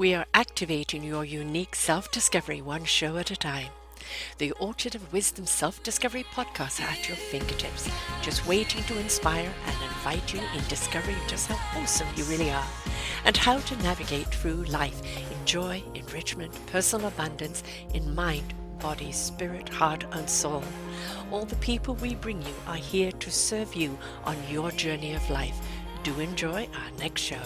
We are activating your unique self-discovery one show at a time. The Orchard of Wisdom Self-Discovery podcast are at your fingertips, just waiting to inspire and invite you in discovering just how awesome you really are and how to navigate through life in joy, enrichment, personal abundance, in mind, body, spirit, heart, and soul. All the people we bring you are here to serve you on your journey of life. Do enjoy our next show.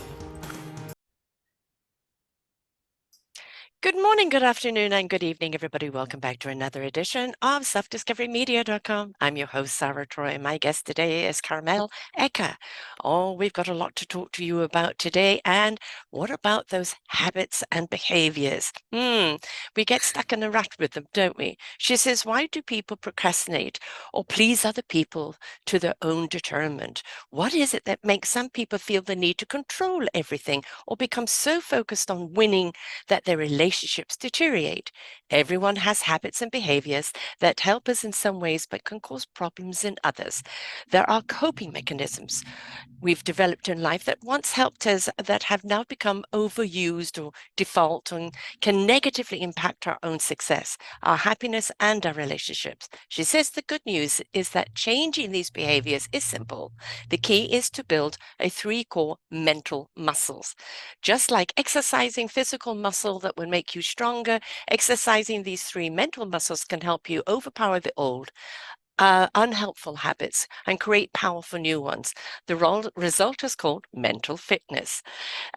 Good morning, good afternoon, and good evening, everybody. Welcome back to another edition of selfdiscoverymedia.com. I'm your host, Sarah Troy. My guest today is Carmel Ecker. Oh, we've got a lot to talk to you about today. And what about those habits and behaviors? We get stuck in a rut with them, don't we? She says, why do people procrastinate or please other people to their own determinant? What is it that makes some people feel the need to control everything or become so focused on winning that their relationships deteriorate? Everyone has habits and behaviors that help us in some ways but can cause problems in others. There are coping mechanisms we've developed in life that once helped us that have now become overused or default and can negatively impact our own success, our happiness, and our relationships. She says the good news is that changing these behaviors is simple. The key is to build a 3 core mental muscles. Just like exercising physical muscle that will make you stronger, exercising these 3 mental muscles can help you overpower the old unhelpful habits and create powerful new ones. The result is called mental fitness.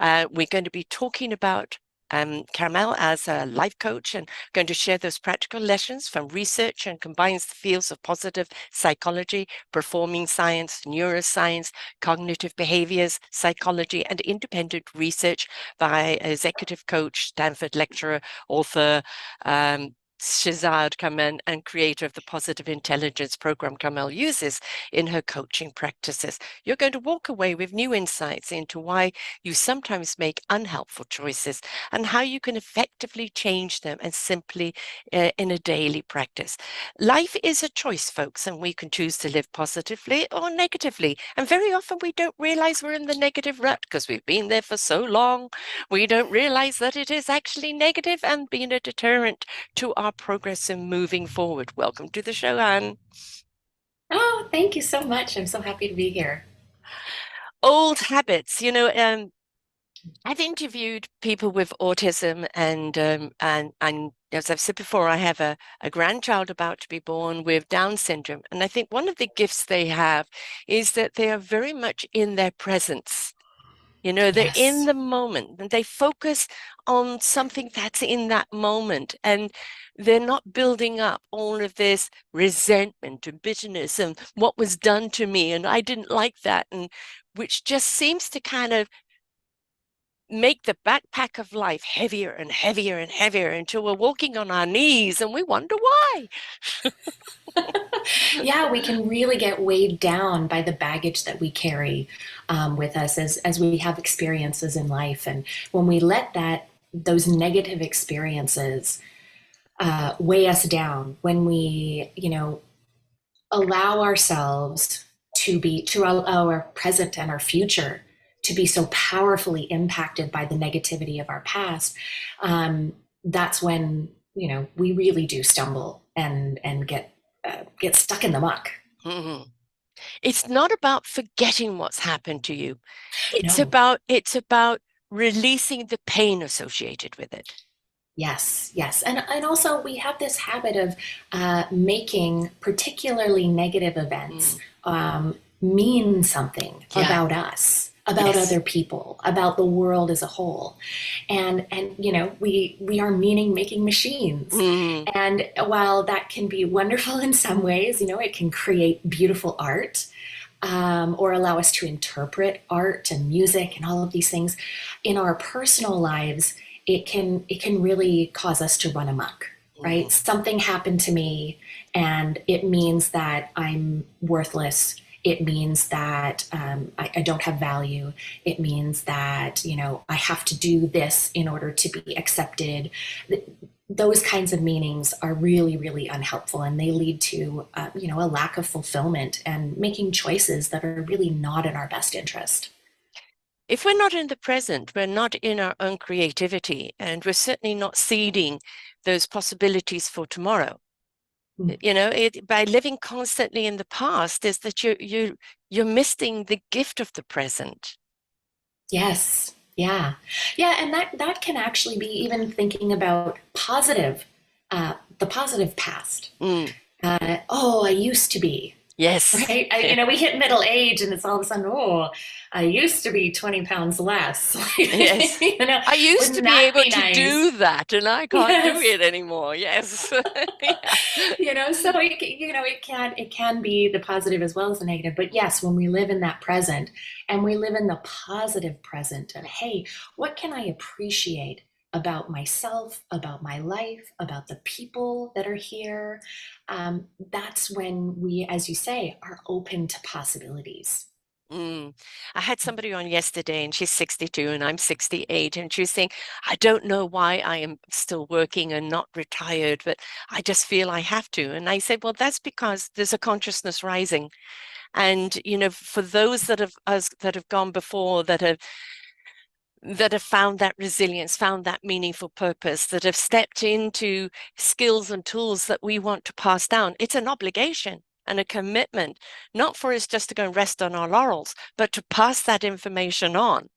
We're going to be talking about Carmel as a life coach and going to share those practical lessons from research and combines the fields of positive psychology, performing science, neuroscience, cognitive behaviors, psychology, and independent research by executive coach, Stanford lecturer, author, Shazad Kamen, and creator of the positive intelligence program Carmel uses in her coaching practices. You're going to walk away with new insights into why you sometimes make unhelpful choices and how you can effectively change them and simply in a daily practice. Life is a choice, folks, and we can choose to live positively or negatively. And very often we don't realize we're in the negative rut because we've been there for so long. We don't realize that it is actually negative and being a deterrent to our progress in moving forward. Welcome to the show, Anne. Oh, thank you so much. I'm so happy to be here. Old habits, I've interviewed people with autism and as I've said before, I have a grandchild about to be born with Down syndrome. And I think one of the gifts they have is that they are very much in their presence. They're in Yes. the moment and they focus on something that's in that moment. And they're not building up all of this resentment and bitterness and what was done to me. And I didn't like that. And which just seems to kind of make the backpack of life heavier and heavier and heavier until we're walking on our knees and we wonder why. Yeah, we can really get weighed down by the baggage that we carry with us as we have experiences in life. And when we let those negative experiences weigh us down, when we, allow ourselves to allow our present and our future to be so powerfully impacted by the negativity of our past, that's when we really do stumble and get stuck in the muck. Mhm. It's not about forgetting what's happened to you. It's No. about it's about releasing the pain associated with it. Yes, yes. And also we have this habit of making particularly negative events Mm. mean something Yeah. about us, about Yes. other people, about the world as a whole. And we are meaning making machines. Mm. And while that can be wonderful in some ways, it can create beautiful art, or allow us to interpret art and music and all of these things in our personal lives. It can really cause us to run amok, right? Mm. Something happened to me, and it means that I'm worthless. It means that I don't have value. It means that I have to do this in order to be accepted. Those kinds of meanings are really, really unhelpful, and they lead to a lack of fulfillment and making choices that are really not in our best interest. if we're not in the present, we're not in our own creativity, and we're certainly not seeding those possibilities for tomorrow. Mm. By living constantly in the past is that you're missing the gift of the present. Yes. Yeah. Yeah. And that can actually be even thinking about the positive past. Mm, Oh, I used to be. yes. Right? We hit middle age and it's all of a sudden, oh, I used to be 20 pounds less. Yes. I used to Wouldn't be that able be to nice? do that, and I can't do Yes. it anymore. Yes. Yeah. So it can be the positive as well as the negative. But yes, when we live in that present and we live in the positive present of, hey, what can I appreciate about myself, about my life, about the people that are here? That's when we, as you say, are open to possibilities. Mm. I had somebody on yesterday, and she's 62 and I'm 68, and she was saying, I don't know why I am still working and not retired, but I just feel I have to. And I said, well, that's because there's a consciousness rising. And, for those that have gone before, that have found that resilience, found that meaningful purpose, that have stepped into skills and tools that we want to pass down. It's an obligation and a commitment, not for us just to go and rest on our laurels, but to pass that information on.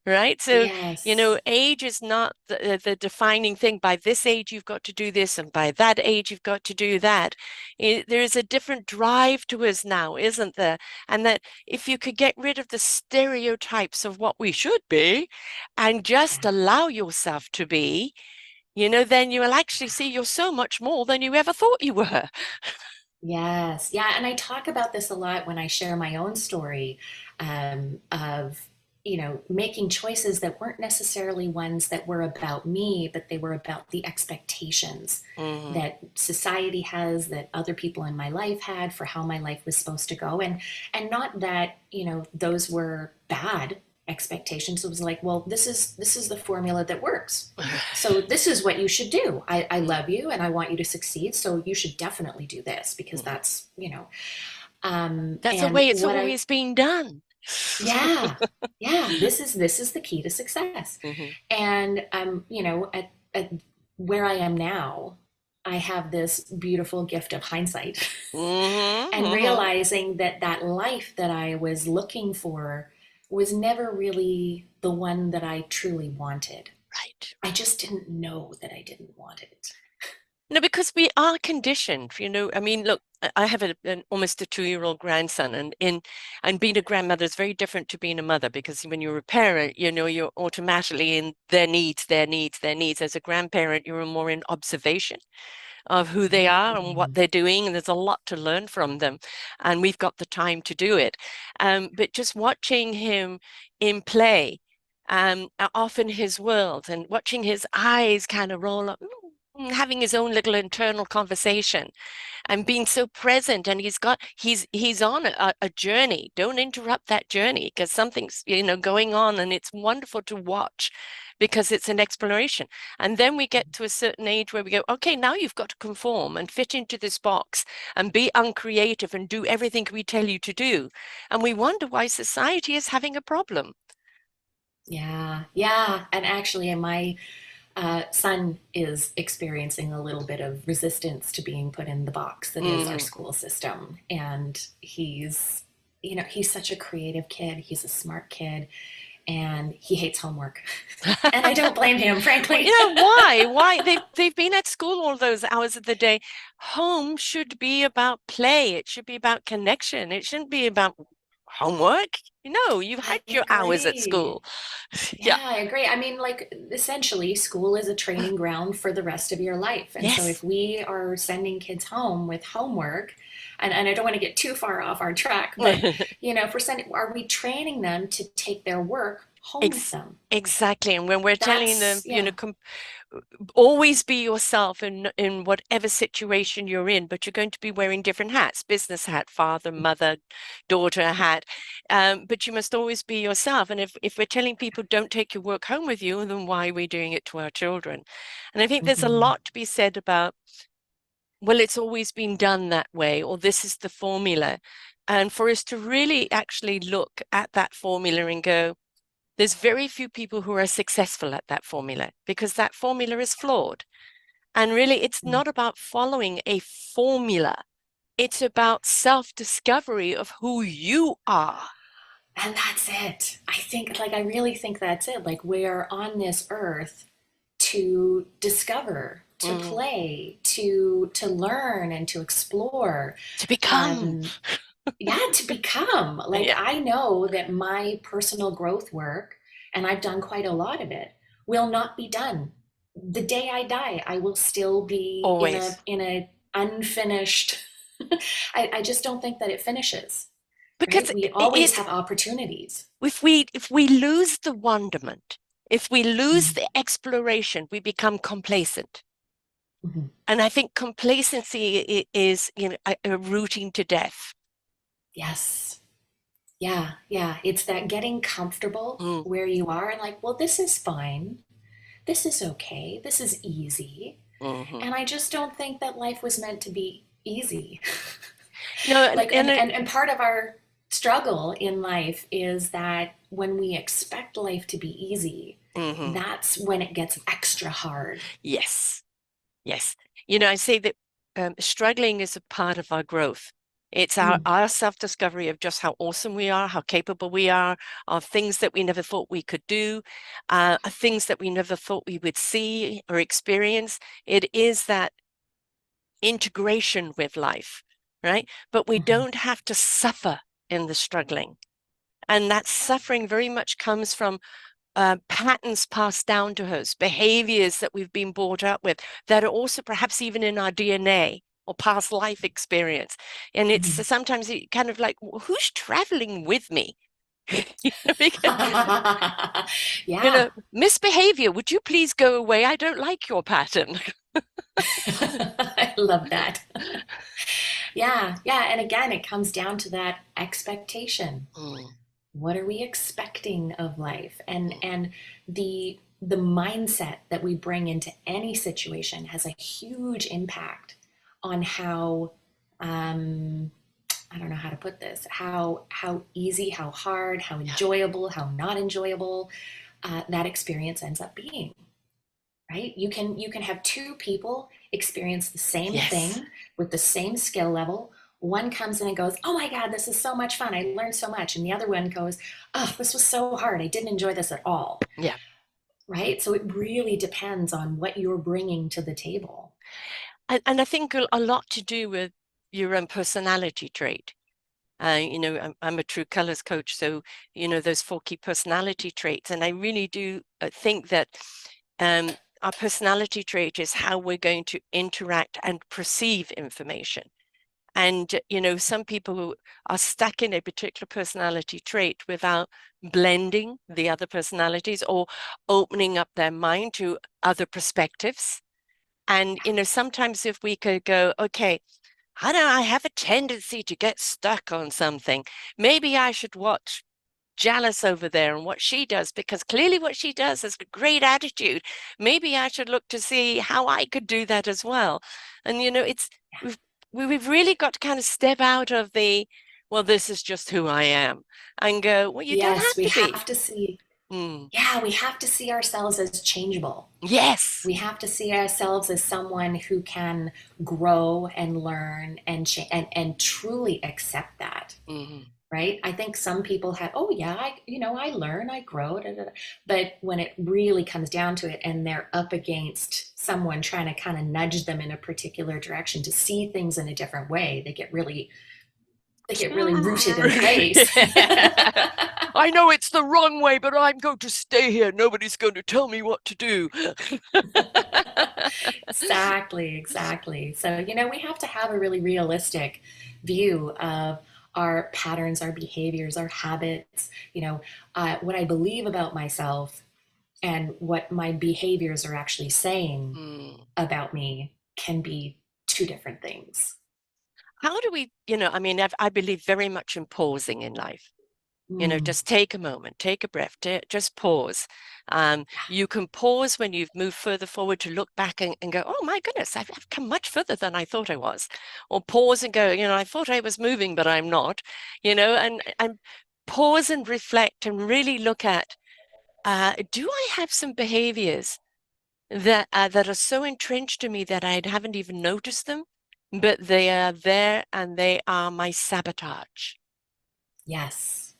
Right. So, Yes. age is not the defining thing. By this age, you've got to do this, and by that age, you've got to do that. There's a different drive to us now, isn't there? And that if you could get rid of the stereotypes of what we should be and just Yeah. allow yourself to be, then you will actually see you're so much more than you ever thought you were. Yes. Yeah. And I talk about this a lot when I share my own story of, making choices that weren't necessarily ones that were about me, but they were about the expectations Mm, that society has, that other people in my life had for how my life was supposed to go. And not that, those were bad expectations. It was like, well, this is the formula that works. So this is what you should do. I mm, love you and I want you to succeed. So you should definitely do this because mm. That's the and way it's what I, always been done. yeah, yeah, this is the key to success. Hmm. And, at where I am now, I have this beautiful gift of hindsight Hmm. and Hmm. realizing that that life that I was looking for was never really the one that I truly wanted. Right. I just didn't know that I didn't want it. No, because we are conditioned, I mean, look, I have an almost a 2-year-old grandson, and being a grandmother is very different to being a mother, because when you're a parent, you're automatically in their needs, their needs, their needs. As a grandparent, you're more in observation of who they are and what Mm, they're doing, and there's a lot to learn from them, and we've got the time to do it. But just watching him in play, off in his world, and watching his eyes kind of roll up, having his own little internal conversation and being so present, and he's on a journey. Don't interrupt that journey, because something's going on, and it's wonderful to watch because it's an exploration. And then we get to a certain age where we go, okay, now you've got to conform and fit into this box and be uncreative and do everything we tell you to do, and we wonder why society is having a problem. yeah, yeah. And actually, my son is experiencing a little bit of resistance to being put in the box that is our Mm. school system. And he's such a creative kid. He's a smart kid, and he hates homework. And I don't blame him, Well, frankly. why? Why? They've been at school all those hours of the day. Home should be about play. It should be about connection. It shouldn't be about homework. You've had I your hours at agree. school. Yeah. Yeah, I agree. I mean, like, essentially, school is a training ground for the rest of your life. And so, Yes. if we are sending kids home with homework, and I don't want to get too far off our track, but, if we're sending, are we training them to take their work home with Ex them? exactly. And when we're telling them, Yeah, always be yourself in whatever situation you're in, but you're going to be wearing different hats, business hat, father, mother, daughter hat. But you must always be yourself. And if we're telling people don't take your work home with you, then why are we doing it to our children? And I think there's a hmm, lot to be said about, well, it's always been done that way, or this is the formula. And for us to really actually look at that formula and go, There's very few people who are successful at that formula because that formula is flawed. And really, it's Mm. not about following a formula. It's about self-discovery of who you are. And that's it. I really think that's it. Like, we're on this earth to discover, to Mm. play, to learn and to explore. To become. Um, yeah, to become. Like, Yeah, I know that my personal growth work, and I've done quite a lot of it, will not be done. The day I die, I will still be always. in a unfinished. I just don't think that it finishes, Because right? We it always is, have opportunities. if we lose the wonderment, if we lose Mhm. the exploration, we become complacent. Mhm. And I think complacency is, a rooting to death. Yes. Yeah, yeah. It's that getting comfortable Mm, where you are and like, well, this is fine. This is okay. This is easy. hmm. And I just don't think that life was meant to be easy. No, Like, and part of our struggle in life is that when we expect life to be easy, mhm. that's when it gets extra hard. Yes, yes. I say that struggling is a part of our growth. It's our, Mm, our self-discovery of just how awesome we are, how capable we are, of things that we never thought we could do, things that we never thought we would see or experience. It is that integration with life, right? But we mhm, don't have to suffer in the struggling. And that suffering very much comes from patterns passed down to us, behaviors that we've been brought up with that are also perhaps even in our DNA or past life experience. And it's mhm. sometimes kind of like, who's traveling with me? Because, Yeah. misbehavior, would you please go away? I don't like your pattern. I love that. Yeah, yeah. And again, it comes down to that expectation. Mm, What are we expecting of life? And mm. the mindset that we bring into any situation has a huge impact on how I don't know how to put this, how easy, how hard, how Yeah. enjoyable, how not enjoyable that experience ends up being. Right? You can have two people experience the same Yes. thing with the same skill level. One comes in and goes, "Oh my God, this is so much fun! I learned so much," and the other one goes, "Oh, this was so hard! I didn't enjoy this at all." Yeah. Right? So it really depends on what you're bringing to the table. And I think a lot to do with your own personality trait. I'm a true colors coach, so those four key personality traits, and I really do think that our personality trait is how we're going to interact and perceive information. And some people who are stuck in a particular personality trait without blending the other personalities or opening up their mind to other perspectives. And sometimes if we could go, okay, I know I have a tendency to get stuck on something. Maybe I should watch Janice over there and what she does, because clearly what she does is a great attitude. Maybe I should look to see how I could do that as well. And it's we've we've really got to kind of step out of the, well, this is just who I am, and go, well, you don't Yes, have we to be. have to see, Mm. yeah, we have to see ourselves as changeable. Yes. We have to see ourselves as someone who can grow and learn and and truly accept that. Hmm. Right? I think some people have, oh yeah, I learn, I grow, da, da, da. But when it really comes down to it and they're up against someone trying to kind of nudge them in a particular direction to see things in a different way, they get really rooted in place. I know it's the wrong way, but I'm going to stay here. Nobody's going to tell me what to do. Exactly, exactly. So, we have to have a really realistic view of our patterns, our behaviors, our habits, what I believe about myself and what my behaviors are actually saying Hmm. about me can be two different things. How do we, I mean, I believe very much in pausing in life. Mm, Just take a moment, take a breath, just pause. You can pause when you've moved further forward to look back and go, oh my goodness, I've come much further than I thought I was. Or pause and go, I thought I was moving, but I'm not, and pause and reflect and really look at. Do I have some behaviors that are so entrenched in me that I haven't even noticed them, but they are there and they are my sabotage? Yes.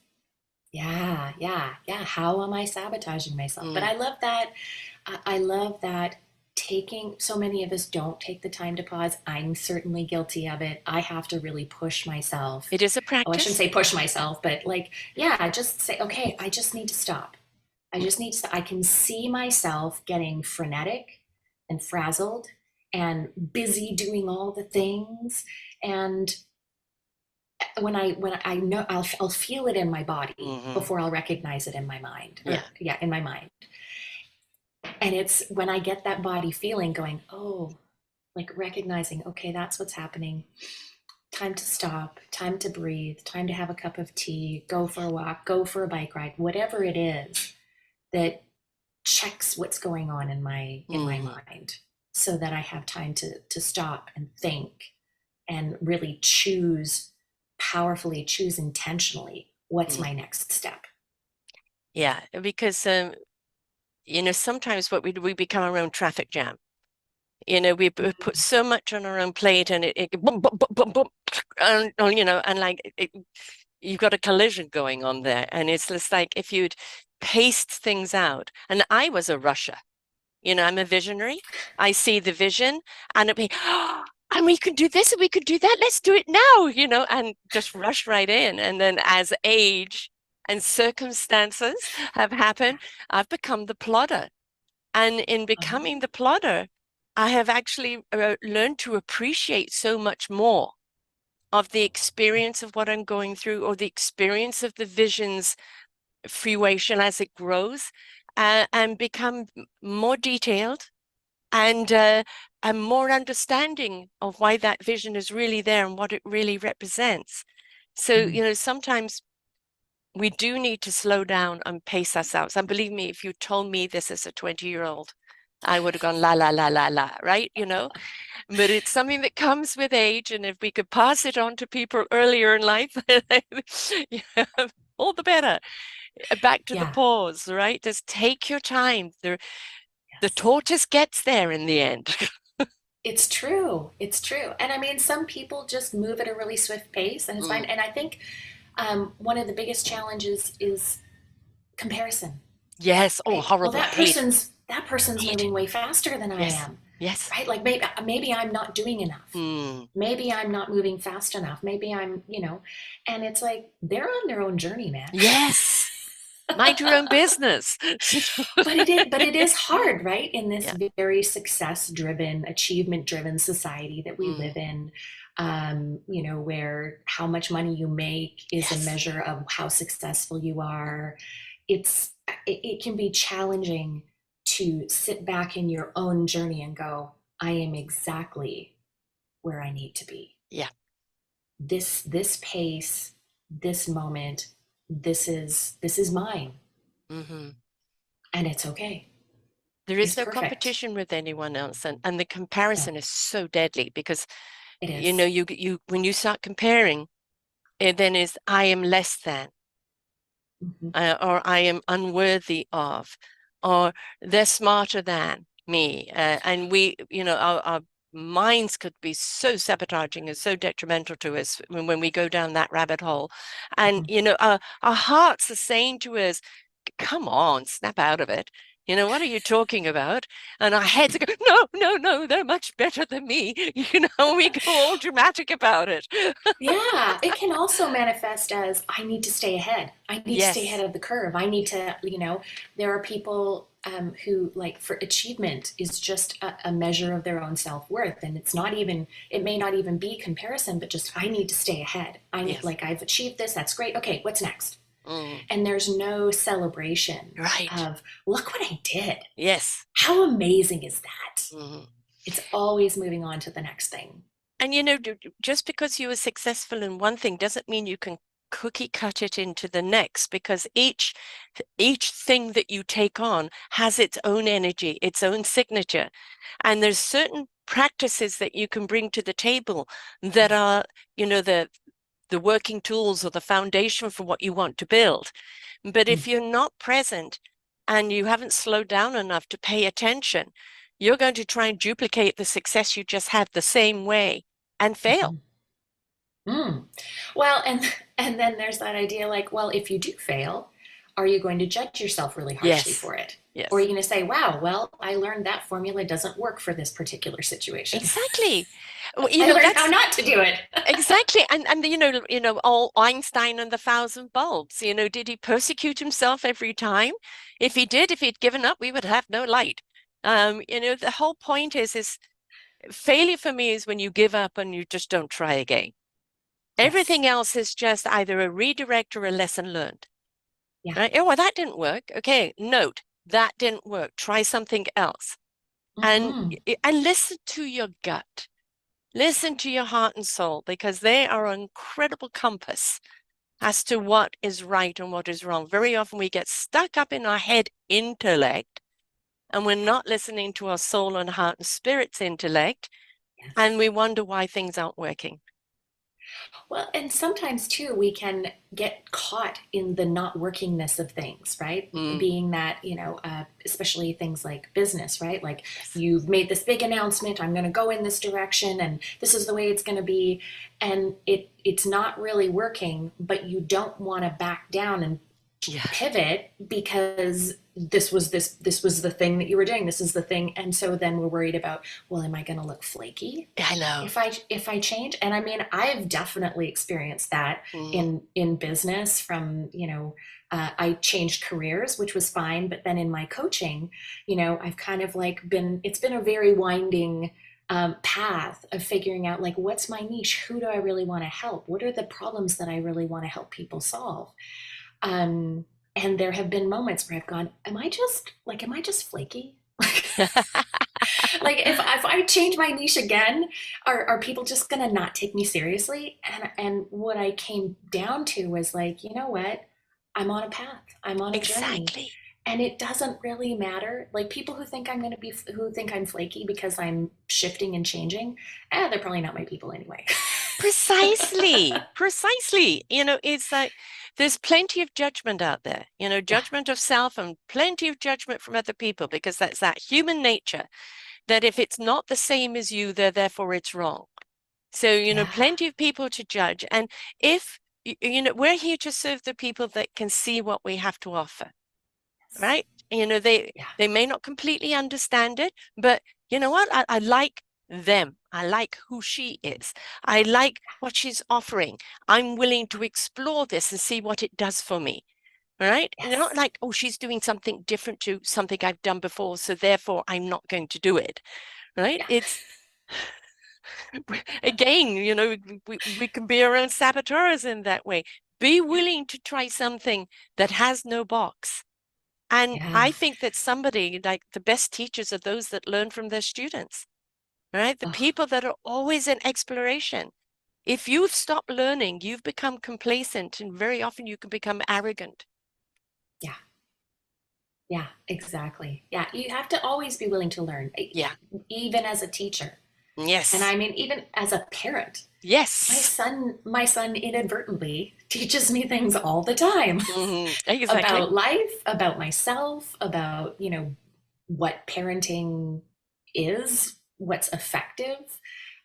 Yeah, yeah, yeah. How am I sabotaging myself? But Mm. I love that. I love that taking, so many of us don't take the time to pause. I'm certainly guilty of it. I have to really push myself. It is a Oh, I shouldn't practice. say push myself, but like, yeah, just say, okay, I just need to stop. I Mm. just need to, I can see myself getting frenetic and frazzled and busy doing all the things. And when I know, I'll feel it in my body Hmm. before I'll recognize it in my mind, Yeah. or yeah, in my mind. And it's when I get that body feeling going, oh, like recognizing, okay, that's what's happening. Time to stop, time to breathe, time to have a cup of tea, go for a walk, go for a bike ride, whatever it is that checks what's going on in my Hmm. mind, so that I have time to stop and think and really choose powerfully, choose intentionally what's Mm. my next step. Yeah, because sometimes what we do, we become our own traffic jam. We put Mm. so much on our own plate, and it boom, boom, boom, boom, boom, and like you've got a collision going on there, and it's just like if you'd paced things out. And I was a rusher. I'm a visionary. I see the vision, and it'd be, oh, and we could do this and we could do that. Let's do it now, and just rush right in. And then as age and circumstances have happened, I've become the plodder. And in becoming the plodder, I have actually learned to appreciate so much more of the experience of what I'm going through, or the experience of the vision's fruition as it grows, and become more detailed and more understanding of why that vision is really there and what it really represents. So, Mm. sometimes we do need to slow down and pace ourselves. And believe me, if you told me this as a 20-year-old, I would have gone la la la la la, right? But it's something that comes with age, and if we could pass it on to people earlier in life, yeah, all the better. Back to the Yeah. pause, right? Just take your time. The Yes. tortoise gets there in the end. It's true. It's true. And I mean, some people just move at a really swift pace, and it's fine. Mm. And I think one of the biggest challenges is comparison. Yes. Oh, Right? Well, horrible. Hate. that person's Hate. moving way faster than I Yes. am. Yes. Right? Like maybe I'm not doing enough. Mm. Maybe I'm not moving fast enough. Maybe I'm, and it's like they're on their own journey, man. Yes. Mind your own business. But it is hard, right? In this Yeah. very success driven, achievement driven society that we Mm. live in, where how much money you make is a Yes. measure of how successful you are. It can be challenging to sit back in your own journey and go, I am exactly where I need to be. Yeah. This pace, this moment, this is mine, Hmm. and it's okay. There It's is no perfect. competition with anyone else, and the No, comparison is so deadly because it is. you when you start comparing, it then is I am less than, Mhm. or I am unworthy of, or they're smarter than me. And our minds could be so sabotaging and so detrimental to us when we go down that rabbit hole. And, Mhm. our hearts are saying to us, come on, snap out of it. What are you talking about? And our heads go, no, no, no, they're much better than me. We go all dramatic about it. Yeah, it can also manifest as I need to stay ahead. I need to stay ahead Yes, of the curve. I need to, there are people who, like, for achievement is just a measure of their own self worth. And it may not even be comparison, but just I need to stay ahead. yes. Like, I've achieved this. That's great. Okay, what's next? Mm, And there's no celebration right. of, look what I did. Yes. How amazing is that? Mhm. It's always moving on to the next thing. And just because you were successful in one thing doesn't mean you can cookie cut it into the next, because each thing that you take on has its own energy, its own signature. And there's certain practices that you can bring to the table that are, the working tools or the foundation for what you want to build. But Mm. if you're not present, and you haven't slowed down enough to pay attention, you're going to try and duplicate the success you just had the same way and fail. Mhm. Mm. Well, and then there's that idea like, well, if you do fail, are you going to judge yourself really harshly Yes. for it? Or are Yes. you going to say, wow, well, I learned that formula doesn't work for this particular situation. Exactly. Well, I learned how that's not to do it. exactly. And all Einstein and the thousand bulbs, did he persecute himself every time? If he did, if he'd given up, we would have no light. The whole point is failure for me is when you give up and you just don't try again. Yes. Everything else is just either a redirect or a lesson learned. Yeah. Right? Oh, well, that didn't work. Okay, note that didn't work. Try something else. And Hmm. and listen to your gut. Listen to your heart and soul because they are an incredible compass as to what is right and what is wrong. Very often we get stuck up in our head intellect and we're not listening to our soul and heart and spirit's intellect, and Yes. we wonder why things aren't working. Well, and sometimes too, we can get caught in the not workingness of things, right? Mm, Being that, especially things like business, right? Like yes. you've made this big announcement, I'm going to go in this direction and this is the way it's going to be. And it's not really working, but you don't want to back down and Yeah, pivot because this was the thing that you were doing. This is the thing. And so then we're worried about, well, am I going to look flaky I know. if I change? And I mean, I've definitely experienced that Mm, in business from, I changed careers, which was fine, but then in my coaching, I've kind of like it's been a very winding path of figuring out like what's my niche, who do I really want to help, what are the problems that I really want to help people solve. um, and there have been moments where I've gone, am I just flaky? Like if I change my niche again, are people just gonna not take me seriously? And what I came down to was like, you know what? I'm on a path. I'm on a journey. exactly. And it doesn't really matter. Like people who think I'm flaky because I'm shifting and changing, they're probably not my people anyway. Precisely, precisely. It's like there's plenty of judgment out there, Yeah. judgment of self and plenty of judgment from other people because that's that human nature that if it's not the same as you, therefore it's wrong. So, Yeah. plenty of people to judge. And if, we're here to serve the people that can see what we have to offer, Yes. right? They Yeah. they may not completely understand it, but you know what? I like them. I like who she is. I like what she's offering. I'm willing to explore this and see what it does for me. Right? And not Yes. like, oh, she's doing something different to something I've done before, so therefore I'm not going to do it. Right? Yeah. It's again, we can be our own saboteurs in that way. Be Yeah. willing to try something that has no box. And Yeah. I think that somebody like the best teachers are those that learn from their students, right? The Oh, people that are always in exploration. If you've stopped learning, you've become complacent, and very often you can become arrogant. yeah. Yeah, exactly. Yeah, you have to always be willing to learn, Yeah. even as a teacher. And Yes. I mean, even as a parent, my Yes. son, my son inadvertently teaches me things all the time Exactly. about life, about myself, about, what parenting is, what's effective.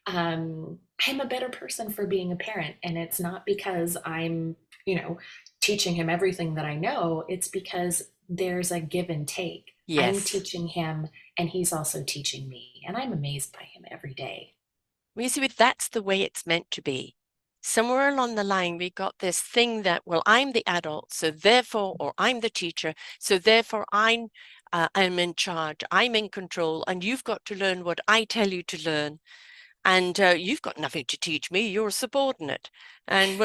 I'm a better person for being a parent. And it's not because I'm, you know, teaching him everything that I know. It's because there's a give and take. I'm Yes. teaching him and he's also teaching me. And I'm amazed by him every day. Well, you see, that's the way it's meant to be. Somewhere along the line, we got this thing that, well, I'm the adult, so therefore, or I'm the teacher, so therefore I'm in charge, I'm in control, and you've got to learn what I tell you to learn. And you've got nothing to teach me, you're a subordinate. And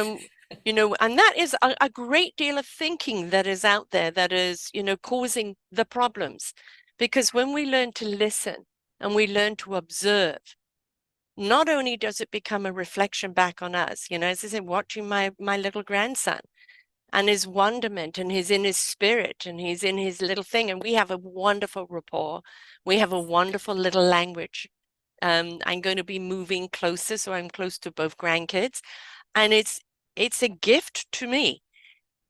and that is a great deal of thinking that is out there that is, causing the problems. Because when we learn to listen and we learn to observe, not only does it become a reflection back on us, as I said, watching my little grandson and his wonderment, and he's in his spirit and he's in his little thing, and we have a wonderful rapport. We have a wonderful little language. I'm going to be moving closer, so I'm close to both grandkids, and it's a gift to me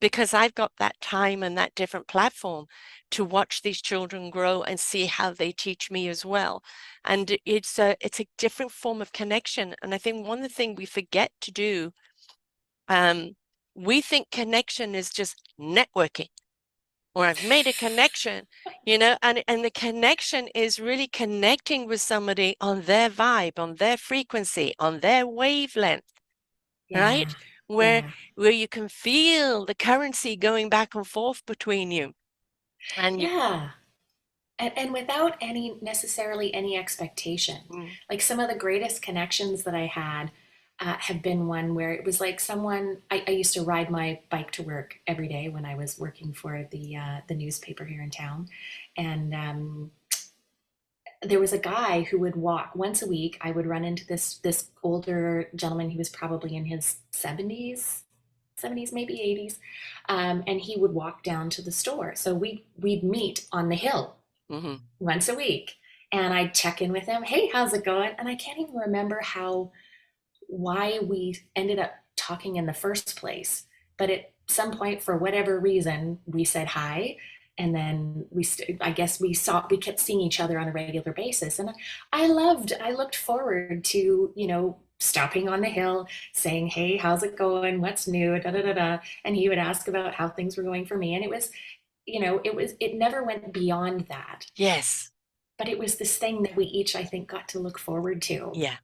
because I've got that time and that different platform to watch these children grow and see how they teach me as well. And it's a different form of connection. And I think one of the things we forget to do, um, we think connection is just networking, or I've made a connection, and the connection is really connecting with somebody on their vibe, on their frequency, on their wavelength, right? Yeah. Where Yeah. where you can feel the currency going back and forth between you. And you, Yeah. And without any necessarily any expectation. mm, Like some of the greatest connections that I had have been one where it was like someone I used to ride my bike to work every day when I was working for the newspaper here in town, and there was a guy who would walk once a week. I would run into this older gentleman. He was probably in his seventies, maybe 80s, and he would walk down to the store. So we'd meet on the hill mhm. once a week, and I'd check in with him. Hey, how's it going? And I can't even remember why we ended up talking in the first place. But at some point, for whatever reason, we said hi. And then I guess we kept seeing each other on a regular basis. And I looked forward to, stopping on the hill, saying, hey, how's it going? What's new? Da, da, da, da. And he would ask about how things were going for me. And it never went beyond that. Yes. But it was this thing that we each, I think, got to look forward to Yeah.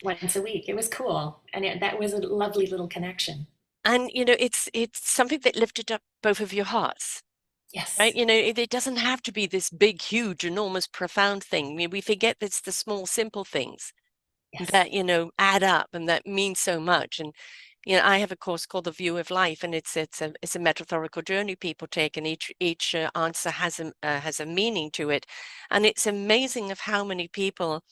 once a week. It was cool. And that was a lovely little connection. And it's something that lifted up both of your hearts, right? Yes. It doesn't have to be this big, huge, enormous, profound thing. I mean, we forget that it's the small, simple things Yes. that add up and that mean so much. And I have a course called The View of Life, and it's a metaphorical journey people take, and each answer has a meaning to it. And it's amazing of how many people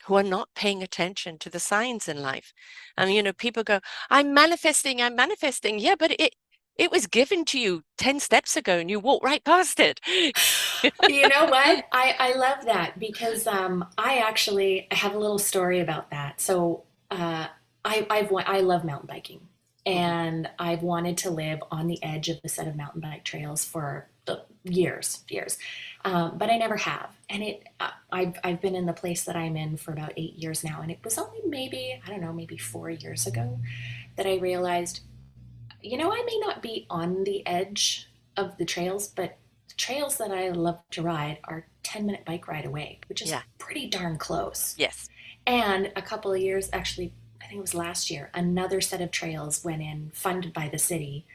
who are not paying attention to the signs in life. And people go, I'm manifesting, I'm manifesting. Yeah, but it was given to you 10 steps ago and you walked right past it. You know what? I love that because I have a little story about that. So I love mountain biking, Mhm. and I've wanted to live on the edge of a set of mountain bike trails for years, but I never have. And I've been in the place that I'm in for about 8 years now, and it was only maybe I don't know maybe 4 years ago that I realized, I may not be on the edge of the trails, but the trails that I love to ride are 10-minute bike ride away, which is Yeah. pretty darn close. Yes. And a couple of years, actually, I think it was last year, another set of trails went in funded by the city.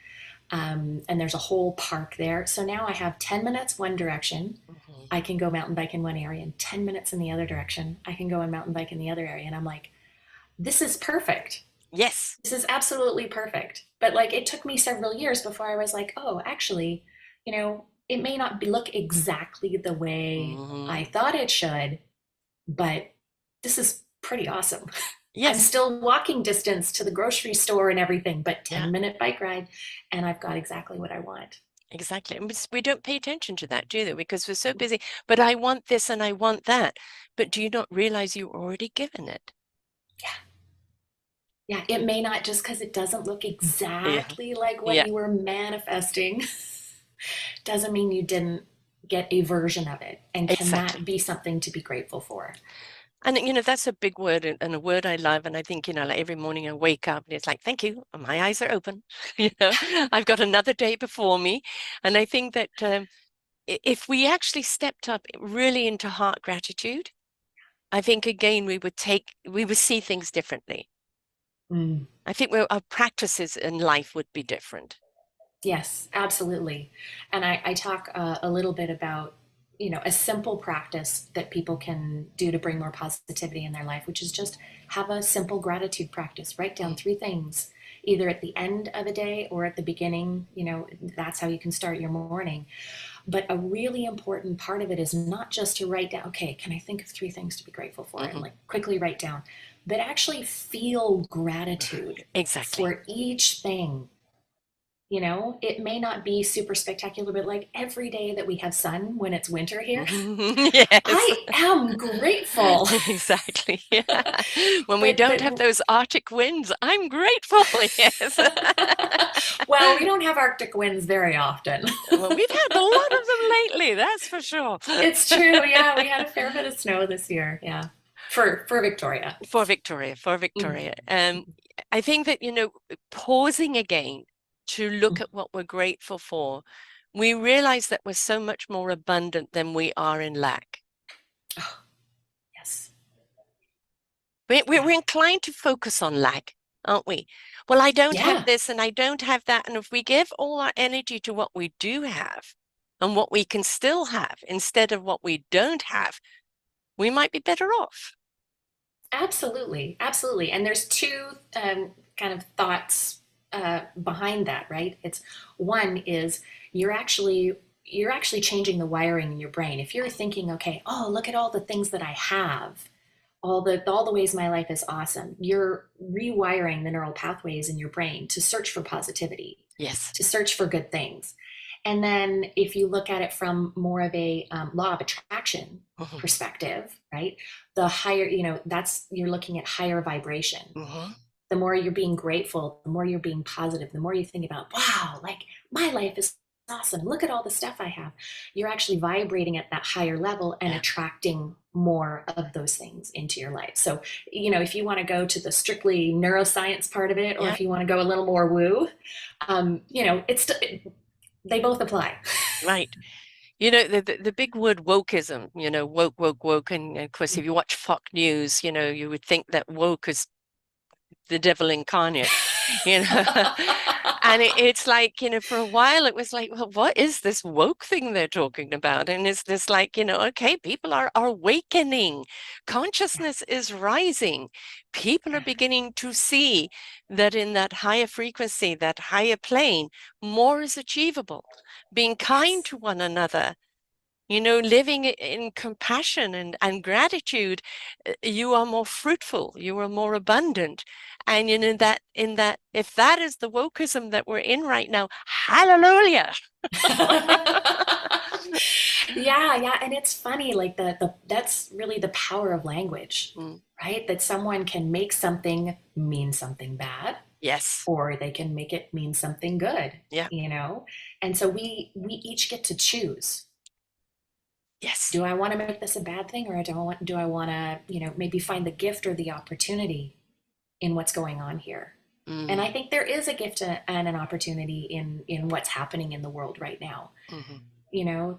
And there's a whole park there. So now I have 10 minutes one direction. Mhm. I can go mountain bike in one area, and 10 minutes in the other direction. I can go and mountain bike in the other area. And I'm like, this is perfect. Yes. This is absolutely perfect. But like it took me several years before I was like, oh, actually, it may not look exactly the way Mhm. I thought it should, but this is pretty awesome. I'm Yes. still walking distance to the grocery store and everything, but Yeah. 10-minute bike ride, and I've got exactly what I want. Exactly. And we don't pay attention to that, do they? Because we're so busy. But I want this and I want that. But do you not realize you're already given it? Yeah. Yeah. It may not, just because it doesn't look Yeah. exactly like what Yeah. you were manifesting, doesn't mean you didn't get a version of it. And can Exactly. that be something to be grateful for? And that's a big word and a word I love. And I think, like every morning I wake up and it's like, thank you. And my eyes are open. I've got another day before me. And I think that if we actually stepped up really into heart gratitude, I think again we would see things differently. Mm. I think our practices in life would be different. Yes, absolutely. And I talk a little bit about, a simple practice that people can do to bring more positivity in their life, which is just have a simple gratitude practice. Write down Mm, 3 things, either at the end of a day or at the beginning. That's how you can start your morning. But a really important part of it is not just to write down, okay, can I think of 3 things to be grateful for? And mhm. like quickly write down, but actually feel gratitude Exactly. for each thing. You know, it may not be super spectacular, but like every day that we have sun when it's winter here, Yes, I am grateful. exactly. Yeah. When we but don't have those Arctic winds, I'm grateful. Yes. well, we don't have Arctic winds very often. Well, we've had a lot of them lately, that's for sure. It's true. Yeah, we had a fair bit of snow this year. Yeah, for Victoria. For Victoria, for Mhm. Victoria. I think that, pausing again to look Mhm. at what we're grateful for, we realize that we're so much more abundant than we are in lack. Oh, yes. We're Yeah. inclined to focus on lack, aren't we? Well, I don't have Yeah. this and I don't have that. And if we give all our energy to what we do have and what we can still have instead of what we don't have, we might be better off. Absolutely. Absolutely. And there's two kind of thoughts behind that, right? It's one is you're actually you're actually changing the wiring in your brain. If you're thinking, okay, oh, look at all the things that I have, all the ways my life is awesome, you're rewiring the neural pathways in your brain to search for positivity, Yes. to search for good things. And then if you look at it from more of a law of attraction Mhm. perspective, right, the higher, that's, you're looking at higher vibration. Mhm. The more you're being grateful, the more you're being positive, the more you think about, wow, like my life is awesome, look at all the stuff I have, you're actually vibrating at that higher level and Yeah. attracting more of those things into your life. So, if you want to go to the strictly neuroscience part of it, or Yeah. if you want to go a little more woo, it's they both apply. Right. The big word wokeism, woke, woke, woke. And of course, if you watch Fox News, you would think that woke is the devil incarnate, you know. And it's like, for a while it was like, well, what is this woke thing they're talking about? And it's this like, okay, people are awakening. Yeah, Consciousness is rising. People are yeah, beginning to see that in that higher frequency, that higher plane, more is achievable. Being kind yes. to one another, living in compassion and gratitude, you are more fruitful, you are more abundant. And in that, if that is the wokeism that we're in right now, hallelujah. Yeah, yeah, and it's funny, like the that's really the power of language, Mm, right? That someone can make something mean something bad, yes. or they can make it mean something good, Yeah. you know? And so we each get to choose. Yes. Do I want to make this a bad thing, or do I want to, maybe find the gift or the opportunity in what's going on here? And I Mm, think there is a gift and an opportunity in what's happening in the world right now. mhm.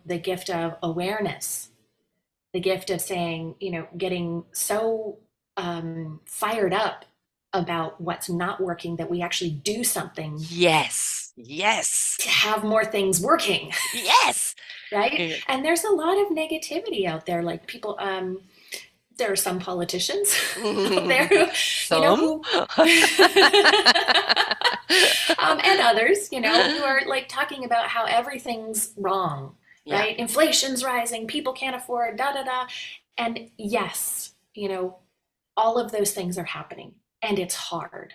The gift of awareness, the gift of saying, getting so fired up about what's not working that we actually do something Yes. Yes. to have more things working. Yes. Right? Yeah. And there's a lot of negativity out there, like people, there are some politicians out there who, Some. who and others, who are like talking about how everything's wrong, Yeah. right? Inflation's rising, people can't afford, da da da. And yes, all of those things are happening, and it's hard.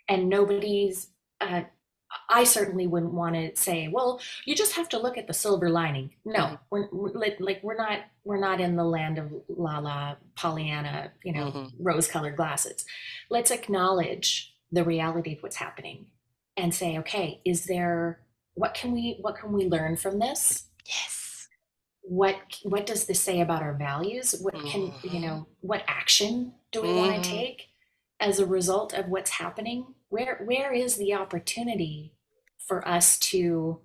And nobody's, I certainly wouldn't want to say, well, you just have to look at the silver lining. No, Mhm. we're not in the land of la la Pollyanna, Mhm. rose-colored glasses. Let's acknowledge the reality of what's happening and say, okay, what can we learn from this? Yes. What does this say about our values? Mhm. What action do we want to Mhm. take as a result of what's happening? Where is the opportunity for us to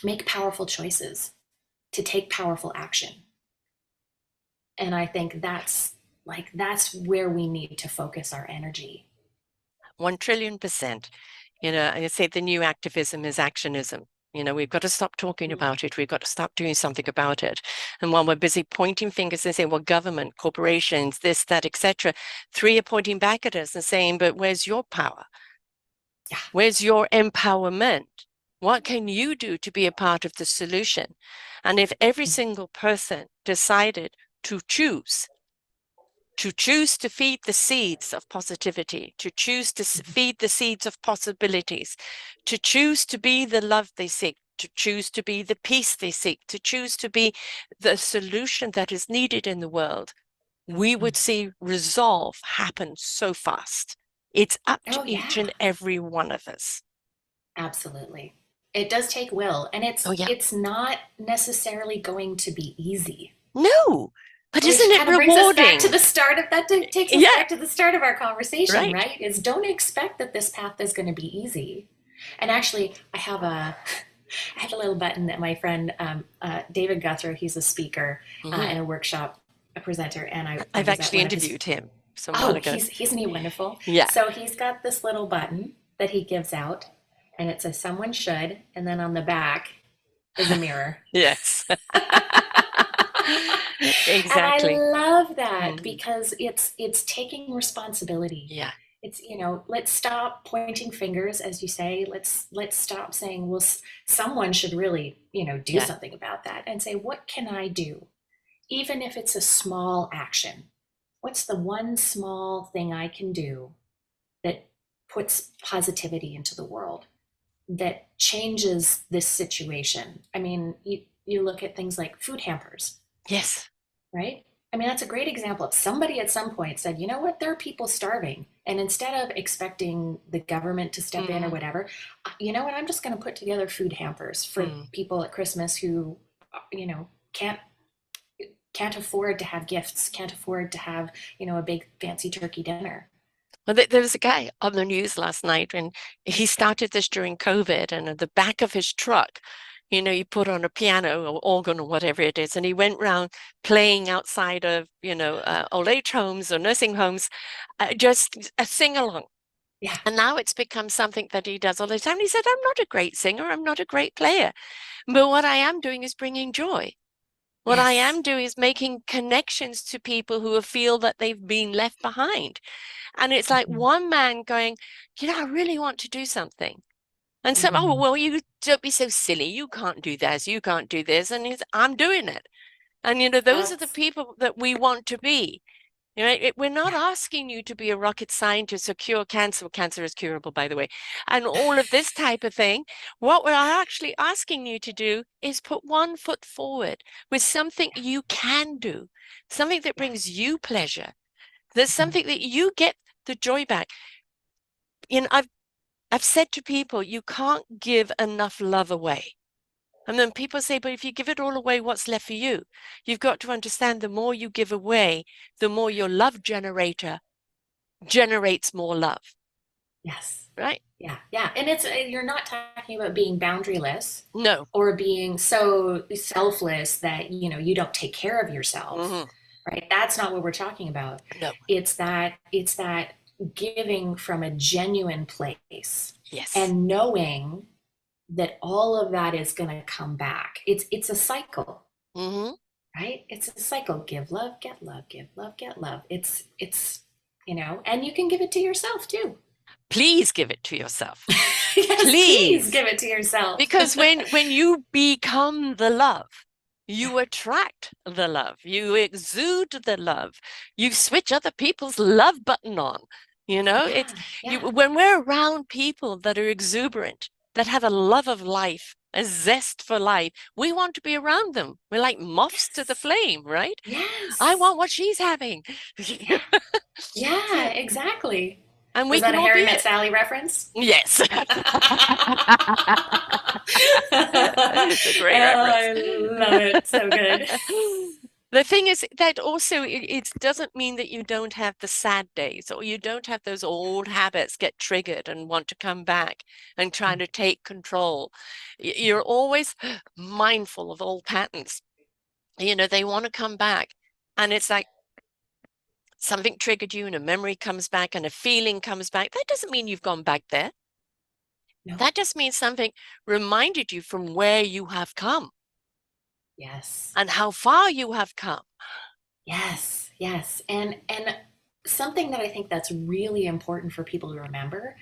make powerful choices, to take powerful action? And I think that's where we need to focus our energy. 1 trillion%. I say the new activism is actionism. We've got to stop talking about it. We've got to stop doing something about it. And while we're busy pointing fingers and saying, well, government, corporations, this, that, etc., three are pointing back at us and saying, but where's your power? Yeah. Where's your empowerment? What can you do to be a part of the solution? And if every single person decided to choose to choose to feed the seeds of positivity, to choose to feed the seeds of possibilities, to choose to be the love they seek, to choose to be the peace they seek, to choose to be the solution that is needed in the world, we would see resolve happen so fast. It's up to Oh, each yeah, and every one of us. absolutely. It does take will, and Oh, yeah. it's not necessarily going to be easy. No, but Which isn't it kind of brings us back to rewarding? the start of that, takes us Yeah, back to the start of our conversation, right. right? Is don't expect that this path is going to be easy. And actually, I have a little button that my friend David Guthrie, he's a speaker Hmm. and a workshop a presenter, and I I've was at actually one of his. interviewed him some while Oh, ago. he's isn't he wonderful? Yeah. So he's got this little button that he gives out, and it says "Someone should," and then on the back is a mirror. Yes. And I Exactly. love that Mhm. because it's taking responsibility. Yeah. It's, let's stop pointing fingers, as you say. Let's stop saying, well, someone should really, do Yeah. something about that, and say, what can I do? Even if it's a small action. What's the one small thing I can do that puts positivity into the world, that changes this situation? I mean, you look at things like food hampers, Yes. right? I mean, that's a great example of somebody at some point said, you know what, there are people starving. And instead of expecting the government to step in or Mm, whatever, you know what, I'm just going to put together food hampers for mm. people at Christmas who, can't afford to have gifts, can't afford to have, a big fancy turkey dinner. Well, there was a guy on the news last night, and he started this during COVID. And at the back of his truck, you put on a piano or organ or whatever it is, and he went around playing outside of, old age homes or nursing homes, just a sing along. Yeah. And now it's become something that he does all the time. He said, "I'm not a great singer, I'm not a great player, but what I am doing is bringing joy. What I Yes. am doing is making connections to people who feel that they've been left behind." And it's like Mm-hmm. one man going, I really want to do something. And some, oh, Mm-hmm. well, you don't be so silly. You can't do this. You can't do this. And I'm doing it. And, those are the That's, people that we want to be. We're not yeah. asking you to be a rocket scientist or cure cancer. Cancer is curable, by the way, and all of this type of thing. What we're actually asking you to do is put one foot forward with something Yeah. you can do, something that Yeah. brings you pleasure. There's Mm-hmm. something that you get the joy back. I've said to people, you can't give enough love away. And then people say, but if you give it all away, what's left for you? You've got to understand the more you give away, the more your love generator generates more love, Yes. right? Yeah. Yeah. And you're not talking about being boundaryless No. or being so selfless that, you don't take care of yourself, Hmm. right? That's not what we're talking about. No. It's that giving from a genuine place Yes. and knowing that all of that is going to come back. It's a cycle, Hmm. right? It's a cycle. Give love, get love, give love, get love. It's and you can give it to yourself too. Please give it to yourself. Yes, please Please. give it to yourself. Because when you become the love, you attract the love, you exude the love, you switch other people's love button on. It's Yeah, you yeah. when we're around people that are exuberant, that have a love of life, a zest for life, we want to be around them. We're like moths to the Yes. flame, right? I Yes. want what she's having. Yeah. Yeah, exactly. And Was we that can a all Harry be Met it. Sally reference? Yes. It's a great Oh, reference. I love it. So good. The thing is that also it doesn't mean that you don't have the sad days or you don't have those old habits get triggered and want to come back and try to take control. You're always mindful of old patterns. They want to come back. And it's like something triggered you and a memory comes back and a feeling comes back. That doesn't mean you've gone back there. No. That just means something reminded you from where you have come Yes. and how far you have come. Yes. Yes. And something that I think that's really important for people to remember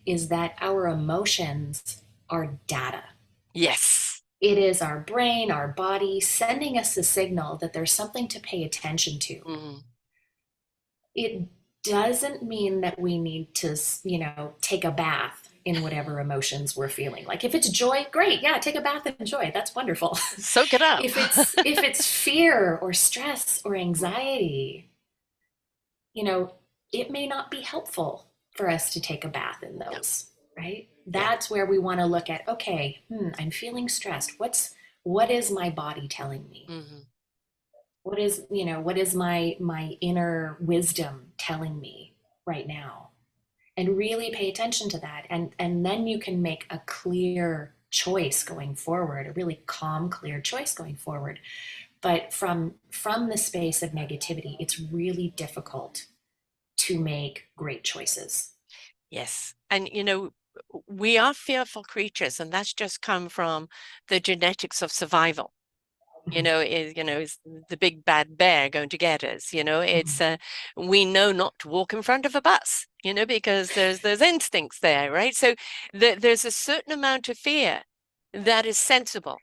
is that our emotions are data. Yes. It is our brain, our body sending us a signal that there's something to pay attention to. Mm. It doesn't mean that we need to, take a bath in whatever emotions we're feeling. Like if it's joy, great. Yeah, take a bath in joy. That's wonderful. Soak it up. If it's fear or stress or anxiety, you know, it may not be helpful for us to take a bath in No. those, right? Yeah. That's where we want to look at, okay, I'm feeling stressed. What is my body telling me? Hmm. What is my inner wisdom telling me right now? And really pay attention to that. And then you can make a clear choice going forward, a really calm, clear choice going forward. But from the space of negativity, it's really difficult to make great choices. Yes. And, we are fearful creatures, and that's just come from the genetics of survival. Mhm, Is the big bad bear going to get us? mhm. We know not to walk in front of a bus, because there's instincts there, right? So there's a certain amount of fear that is sensible.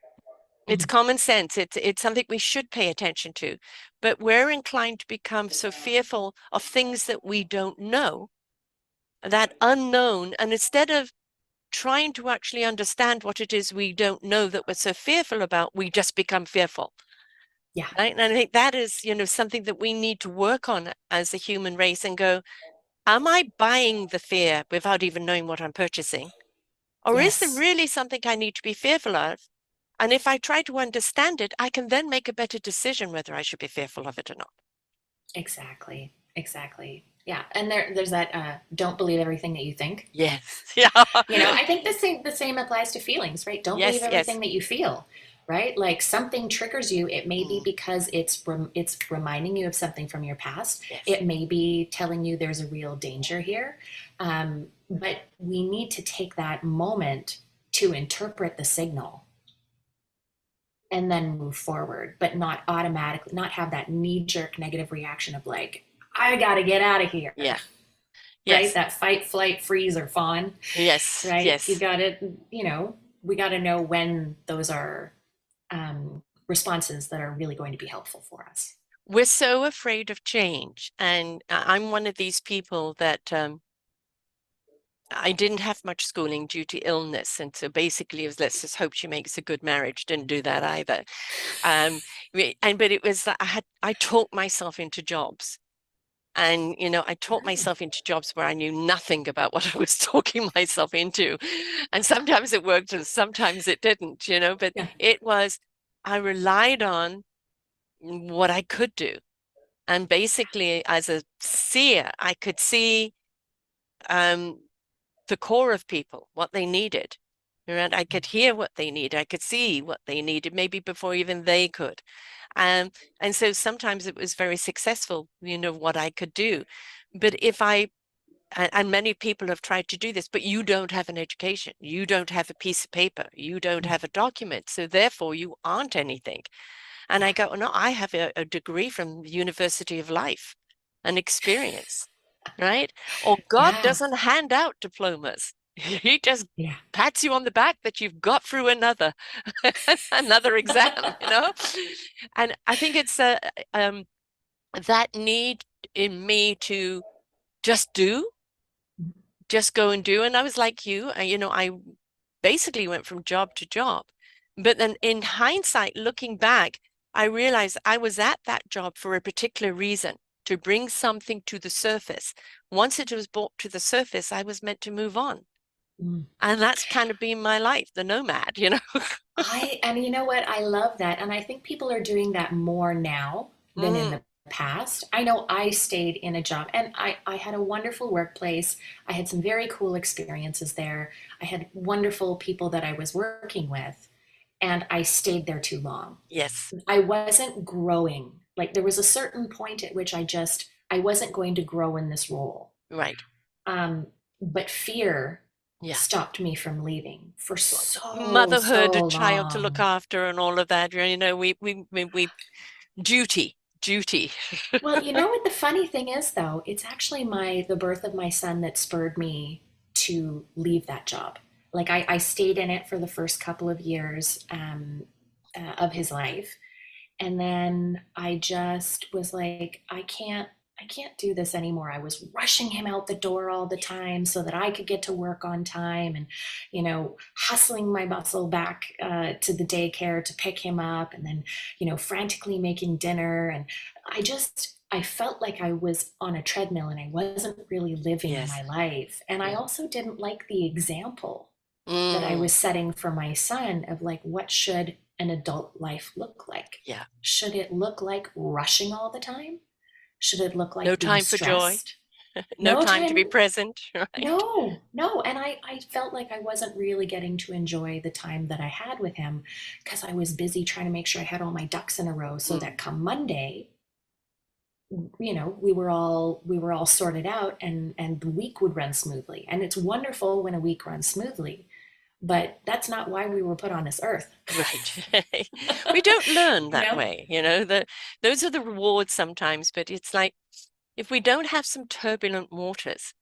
It's Mhm. common sense. It's something we should pay attention to. But we're inclined to become so fearful of things that we don't know, that unknown, and instead of trying to actually understand what it is we don't know that we're so fearful about, we just become fearful. Yeah. Right. And I think that is, something that we need to work on as a human race and go, am I buying the fear without even knowing what I'm purchasing? Or is there Yes. really something I need to be fearful of? And if I try to understand it, I can then make a better decision whether I should be fearful of it or not. Exactly. Exactly. Yeah. And there's that don't believe everything that you think. Yes. Yeah. I think the same applies to feelings, right? Don't believe Yes. Yes. everything that you feel, right? Like something triggers you. It may be Mm, because it's reminding you of something from your past. yes. It may be telling you there's a real danger here. But we need to take that moment to interpret the signal and then move forward, but not automatically, not have that knee jerk negative reaction of like, I got to get out of here, Yeah. right? Yes. That fight, flight, freeze, or fawn, Yes. right? You Yes. got to, we got to know when those are responses that are really going to be helpful for us. We're so afraid of change. And I'm one of these people that I didn't have much schooling due to illness. And so basically it was, let's just hope she makes a good marriage. Didn't do that either. Um, but it was that I talked myself into jobs. And, I taught Oh, myself into jobs where I knew nothing about what I was talking myself into. And sometimes it worked and sometimes it didn't, but yeah. it was, I relied on what I could do. And basically, as a seer, I could see um, the core of people, what they needed. And I could hear what they need. I could see what they needed, maybe before even they could. Um, and so sometimes it was very successful, what I could do. But and many people have tried to do this, but you don't have an education. You don't have a piece of paper. You don't have a document. So therefore, you aren't anything. And Yeah. I go, no, I have a degree from the University of Life, an experience, right? Or God Yeah. doesn't hand out diplomas. He just Yeah. pats you on the back that you've got through another exam, And I think it's um, that need in me to just do, just go and do. And I was like you, I basically went from job to job. But then in hindsight, looking back, I realized I was at that job for a particular reason, to bring something to the surface. Once it was brought to the surface, I was meant to move on. Mm. And that's kind of been my life, the nomad. And you know what? I love that. And I think people are doing that more now than in Mm, the past. I know I stayed in a job and I had a wonderful workplace. I had some very cool experiences there. I had wonderful people that I was working with, and I stayed there too long. yes, I wasn't growing. Like there was a certain point at which I wasn't going to grow in this role. right. Um, but fear Yeah. stopped me from leaving for Motherhood, a so child to look long. after and all of that, we duty. Well, you know what the funny thing is though? It's actually the birth of my son that spurred me to leave that job. Like I stayed in it for the first couple of years of his life. And then I just was like, I can't, I can't do this anymore. I was rushing him out the door all the time so that I could get to work on time, and, hustling my muscle back to the daycare to pick him up, and then, frantically making dinner. And I felt like I was on a treadmill and I wasn't really living Yes. my life. And I Yeah. also didn't like the example that I Mm. was setting for my son of, like, what should an adult life look like? Yeah. Should it look like rushing all the time? Should it look No like being time for joy. stressed? No No time to be time. present, right? No, no. And I felt like I wasn't really getting to enjoy the time that I had with him because I was busy trying to make sure I had all my ducks in a row so Mm. that come Monday, we were all sorted out, and the week would run smoothly. And it's wonderful when a week runs smoothly, but that's not why we were put on this earth. Right. We don't learn you that know? way, those are the rewards sometimes, but it's like if we don't have some turbulent waters,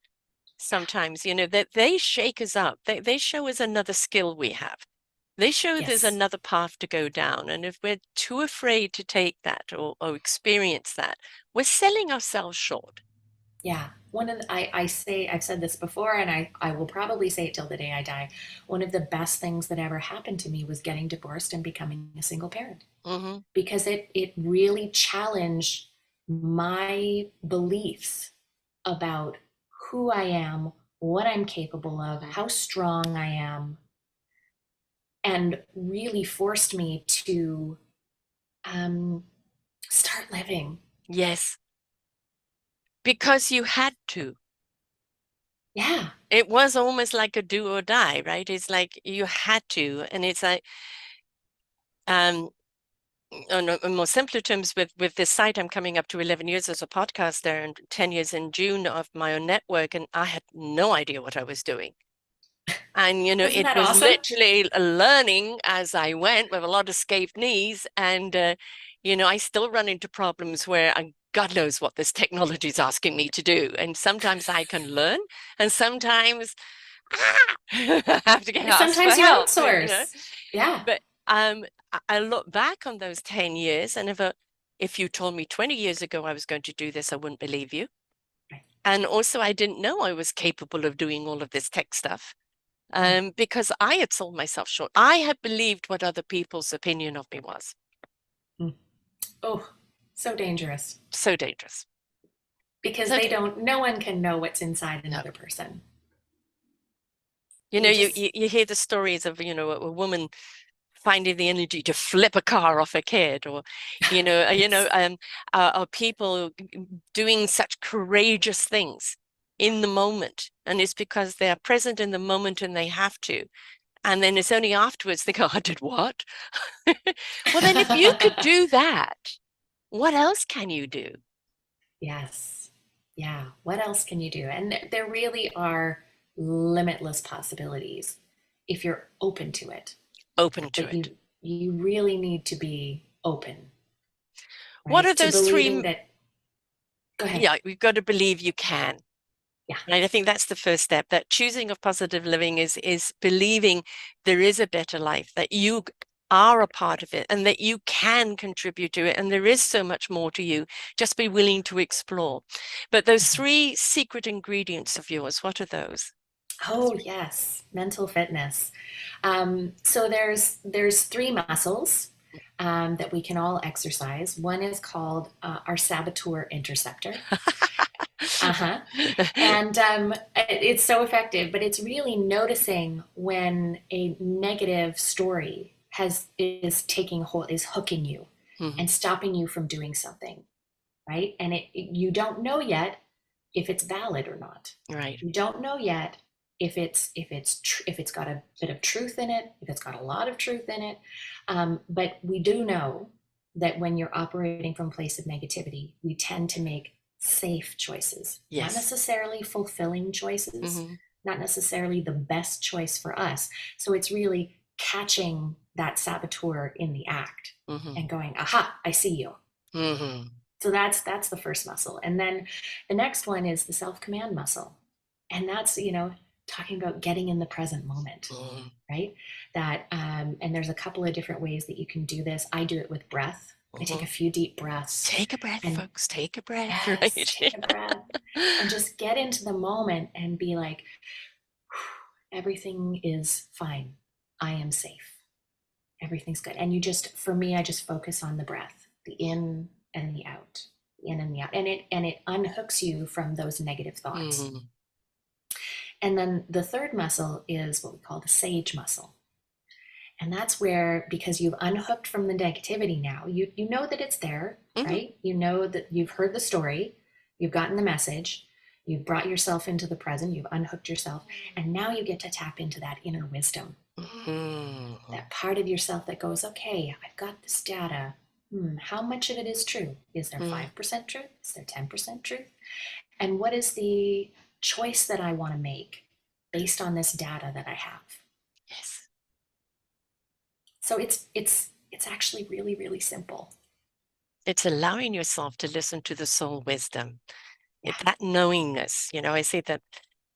sometimes, that they shake us up. They show us another skill we have. They show there's Yes. another path to go down. And if we're too afraid to take that or experience that, we're selling ourselves short. Yeah. I've said this before, and I will probably say it till the day I die. One of the best things that ever happened to me was getting divorced and becoming a single parent, Hmm. because it really challenged my beliefs about who I am, what I'm capable of, Hmm. how strong I am, and really forced me to um, start living. Yes, because you had to. Yeah. It was almost like a do or die, right? It's like you had to. And it's like, um, in more simpler terms, with this site, I'm coming up to 11 years as a podcaster and 10 years in June of my own network, and I had no idea what I was doing. And, Isn't it that was awesome? literally a learning as I went with a lot of scathed knees. And, I still run into problems where God knows what this technology is asking me to do. And sometimes I can learn, and sometimes I have to get asked for Sometimes you help. outsource. Yeah. But I look back on those 10 years, and if you told me 20 years ago I was going to do this, I wouldn't believe you. Right. And also, I didn't know I was capable of doing all of this tech stuff, Mm. because I had sold myself short. I had believed what other people's opinion of me was. Mm. Oh, so dangerous, So dangerous. because So they dangerous. don't, no one can know what's inside No. another person. You know, You you, just, you, you hear the stories of, a woman finding the energy to flip a car off a kid, or yes. are people doing such courageous things in the moment, and it's because they are present in the moment and they have to, and then it's only afterwards they go, I did what? Well, then if you could do that, what else can you do? Yes. Yeah. What else can you do? And there really are limitless possibilities if you're open to it. Open to But it. you really need to be open, What are right? To those believing three? that. Go ahead. Yeah, we've got to believe you can. Yeah. Right. I think that's the first step. That choosing of positive living is believing there is a better life, that you are a part of it, and that you can contribute to it, and there is so much more to you. Just be willing to explore. But those Mhm. three secret ingredients of yours, what are those? Oh yes, mental fitness. So there's three muscles that we can all exercise. One is called our saboteur interceptor. Uh-huh. And it's so effective, but it's really noticing when a negative story is taking hold, is hooking you Mhm. and stopping you from doing something, right? And you don't know yet if it's valid or not. Right. You don't know yet if it's got a bit of truth in it, if it's got a lot of truth in it. But we do know that when you're operating from a place of negativity, we tend to make safe choices, not Yes. necessarily fulfilling choices, Hmm. not necessarily the best choice for us. So it's really catching that saboteur in the act Hmm. and going, aha, I see you. Hmm. So that's the first muscle. And then the next one is the self-command muscle. And that's, talking about getting in the present moment, Hmm. right? And there's a couple of different ways that you can do this. I do it with breath. I take a Mhm. few deep breaths Take a breath, and folks. Take a breath, yes, right? take a breath and just get into the moment and be like, everything is fine. I am safe. Everything's good. And you just, for me, I just focus on the breath, the in and the out, the in and the out. And it unhooks you from those negative thoughts. Mm. And then the third muscle is what we call the sage muscle. And that's where, because you've unhooked from the negativity now, you know that it's there, Mhm. right? You know that you've heard the story, you've gotten the message, you've brought yourself into the present, you've unhooked yourself, and now you get to tap into that inner wisdom, Mhm. that part of yourself that goes, okay, I've got this data. How much of it is true? Is there Mm. 5% truth? Is there 10% truth? And what is the choice that I want to make based on this data that I have? Yes. So it's actually really, really simple. It's allowing yourself to listen to the soul wisdom. Yeah. That knowingness, I say that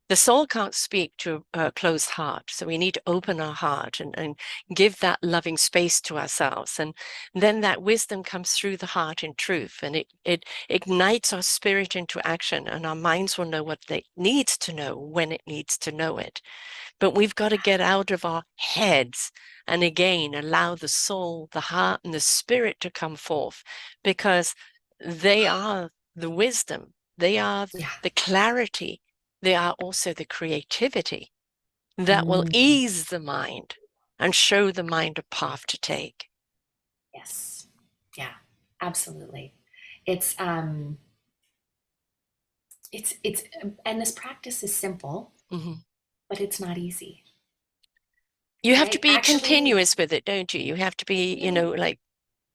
the soul can't speak to a closed heart. So we need to open our heart and give that loving space to ourselves. And then that wisdom comes through the heart in truth. And it ignites our spirit into action. And our minds will know what they needs to know when it needs to know it. But we've got to get out of our heads and again allow the soul, the heart, and the spirit to come forth because they are the wisdom, they are Yeah. the clarity, they are also the creativity that will Mm, ease the mind and show the mind a path to take. yes. Yeah. Absolutely. It's and this practice is simple, Mhm. but it's not easy, You have to right? be Actually, continuous with it, don't you? You have to be, like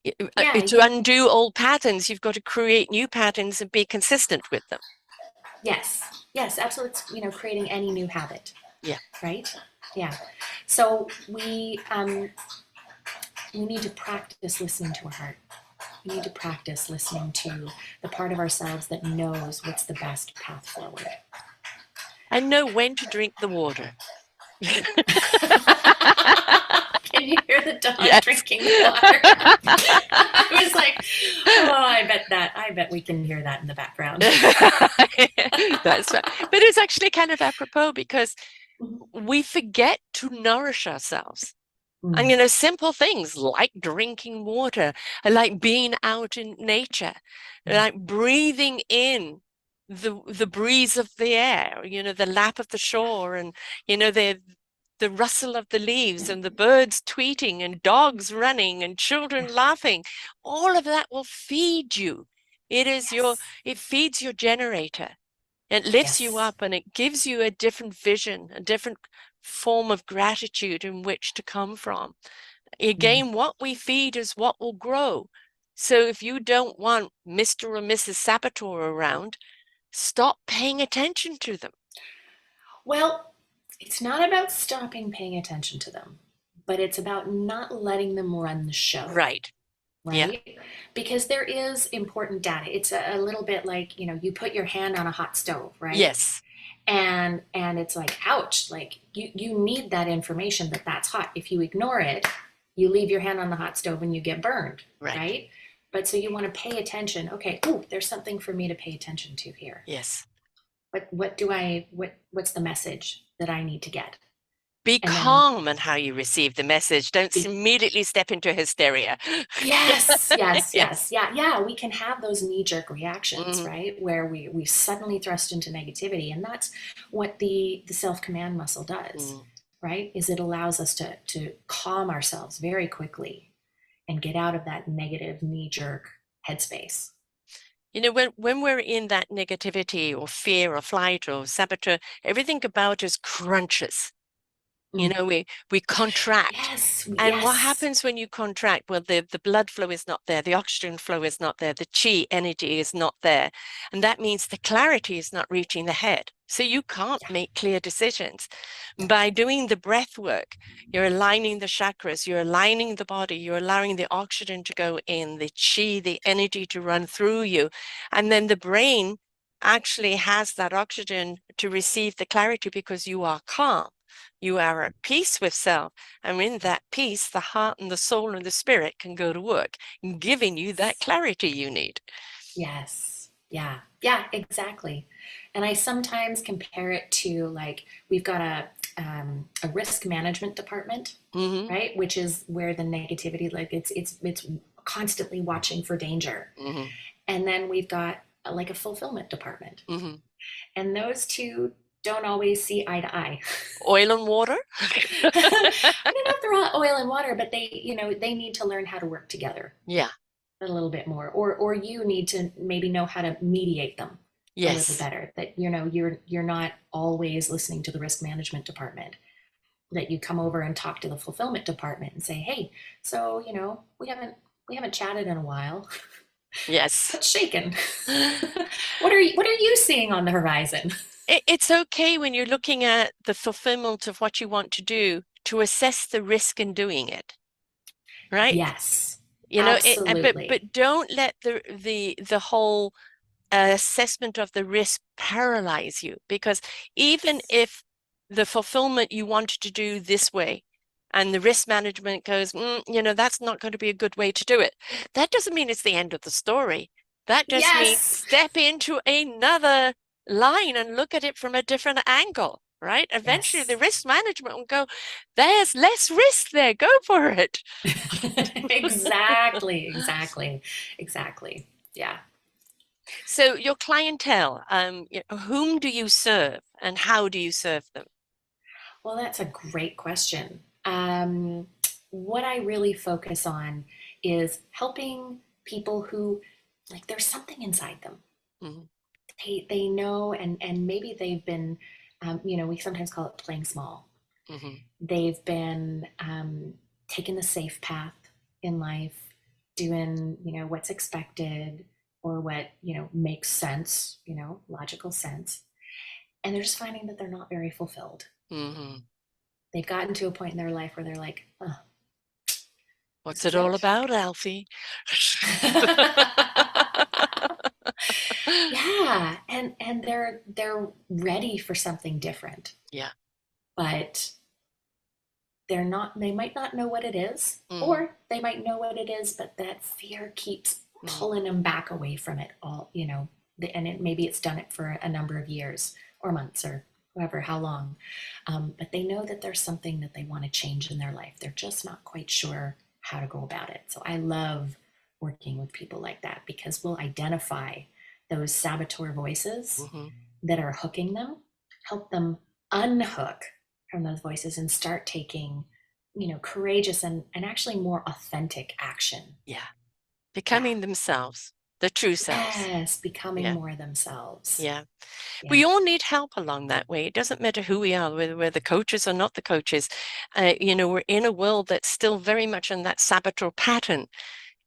yeah, to undo old patterns, you've got to create new patterns and be consistent with them. yes. Yes, absolutely. It's, creating any new habit, Yeah. right? Yeah. So we need to practice listening to our heart. We need to practice listening to the part of ourselves that knows what's the best path forward. And know when to drink the water. Can you hear the dog Yes. drinking the water? I was like, oh, I bet we can hear that in the background. That's right. But it's actually kind of apropos because we forget to nourish ourselves. And, Mm, simple things like drinking water, like being out in nature, mm, like breathing in the breeze of the air, the lap of the shore and, the rustle of the leaves and the birds tweeting and dogs running and children yeah. laughing. All of that will feed you. Yes. It feeds your generator. It lifts you Yes. up and it gives you a different vision, a different form of gratitude in which to come from. Mm. Again, what we feed is what will grow. So if you don't want Mr. or Mrs. Saboteur around, stop paying attention to them. Well, it's not about stopping paying attention to them, but it's about not letting them run the show, Right. Yeah. right? Because there is important data. It's a little bit like, you put your hand on a hot stove, right? Yes. And it's like, ouch, like you need that information that that's hot. If you ignore it, you leave your hand on the hot stove and you get burned, Right. right? But so you want to pay attention. Okay, ooh, there's something for me to pay attention to here. Yes. What's the message that I need to get? Be And then calm in how you receive the message. Don't be immediately step into hysteria. yes, yes, Yes. yes, yeah. We can have those knee-jerk reactions, Mhm. right? Where we suddenly thrust into negativity. And that's what the self-command muscle does, Mm. right? Is it allows us to calm ourselves very quickly and get out of that negative knee-jerk headspace. When we're in that negativity or fear or flight or saboteur, everything about us crunches. Mm. We contract. Yes, And what yes, happens when you contract? Well, the blood flow is not there, the oxygen flow is not there, the chi energy is not there. And that means the clarity is not reaching the head. So you can't yeah, make clear decisions. no, By doing the breath work, you're aligning the chakras, you're aligning the body, you're allowing the oxygen to go in, the chi, the energy to run through you. And then the brain actually has that oxygen to receive the clarity because you are calm. You are at peace with self. And in that peace, the heart and the soul and the spirit can go to work, giving you that clarity you need. Yes. Yeah. Yeah, exactly. And I sometimes compare it to like we've got a risk management department, Hmm. right? Which is where the negativity, like it's constantly watching for danger. Hmm. And then we've got like a fulfillment department. Hmm. And those two don't always see eye to eye. Oil and water. I don't know if they're all oil and water, but they need to learn how to work together Yeah. a little bit more, or you need to maybe know how to mediate them a little Yes. better. That you're not always listening to the risk management department. That you come over and talk to the fulfillment department and say, hey, so we haven't chatted in a while. Yes. What's shaking? What are you seeing on the horizon? It's okay when you're looking at the fulfillment of what you want to do to assess the risk in doing it, right? Yes, But absolutely. don't let the whole assessment of the risk paralyze you, because even if the fulfillment you wanted to do this way and the risk management goes, that's not going to be a good way to do it, that doesn't mean it's the end of the story. That just means Yes. step into another line and look at it from a different angle, right? Eventually the Yes. risk management will go, there's less risk there, go for it. Exactly, exactly, exactly. Yeah. So your clientele, whom do you serve and how do you serve them? Well, that's a great question. What I really focus on is helping people who, like, there's something inside them. Mhm. They know, and maybe they've been, we sometimes call it playing small. Mhm. They've been taking the safe path in life, doing, what's expected or what, makes sense, logical sense. And they're just finding that they're not very fulfilled. Mhm. They've gotten to a point in their life where they're like, oh, this What's is it all it. about, Alfie? Yeah, and they're ready for something different, Yeah. but they might not know what it is, Mhm. or they might know what it is, but that fear keeps Mhm. pulling them back away from it all, and maybe it's done it for a number of years or months or however how long. But they know that there's something that they want to change in their life. They're just not quite sure how to go about it. So I love working with people like that because we'll identify those saboteur voices Mhm. that are hooking them, help them unhook from those voices and start taking, courageous and actually more authentic action. Yeah. Yeah. Becoming themselves, the true selves. Yes, becoming Yeah. more themselves. Yeah. Yeah. We all need help along that way. It doesn't matter who we are, whether we're the coaches or not the coaches. We're in a world that's still very much in that saboteur pattern,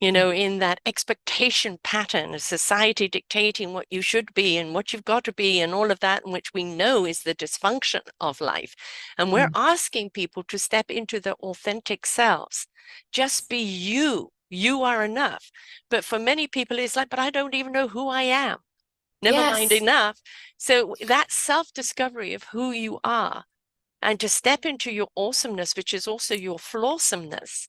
in that expectation pattern of society dictating what you should be and what you've got to be and all of that, and which we know is the dysfunction of life. And we're Mm. asking people to step into their authentic selves. Just be you. You are enough. But for many people, it's like, but I don't even know who I am. Never mind Yes. enough. So that self-discovery of who you are and to step into your awesomeness, which is also your flawsomeness,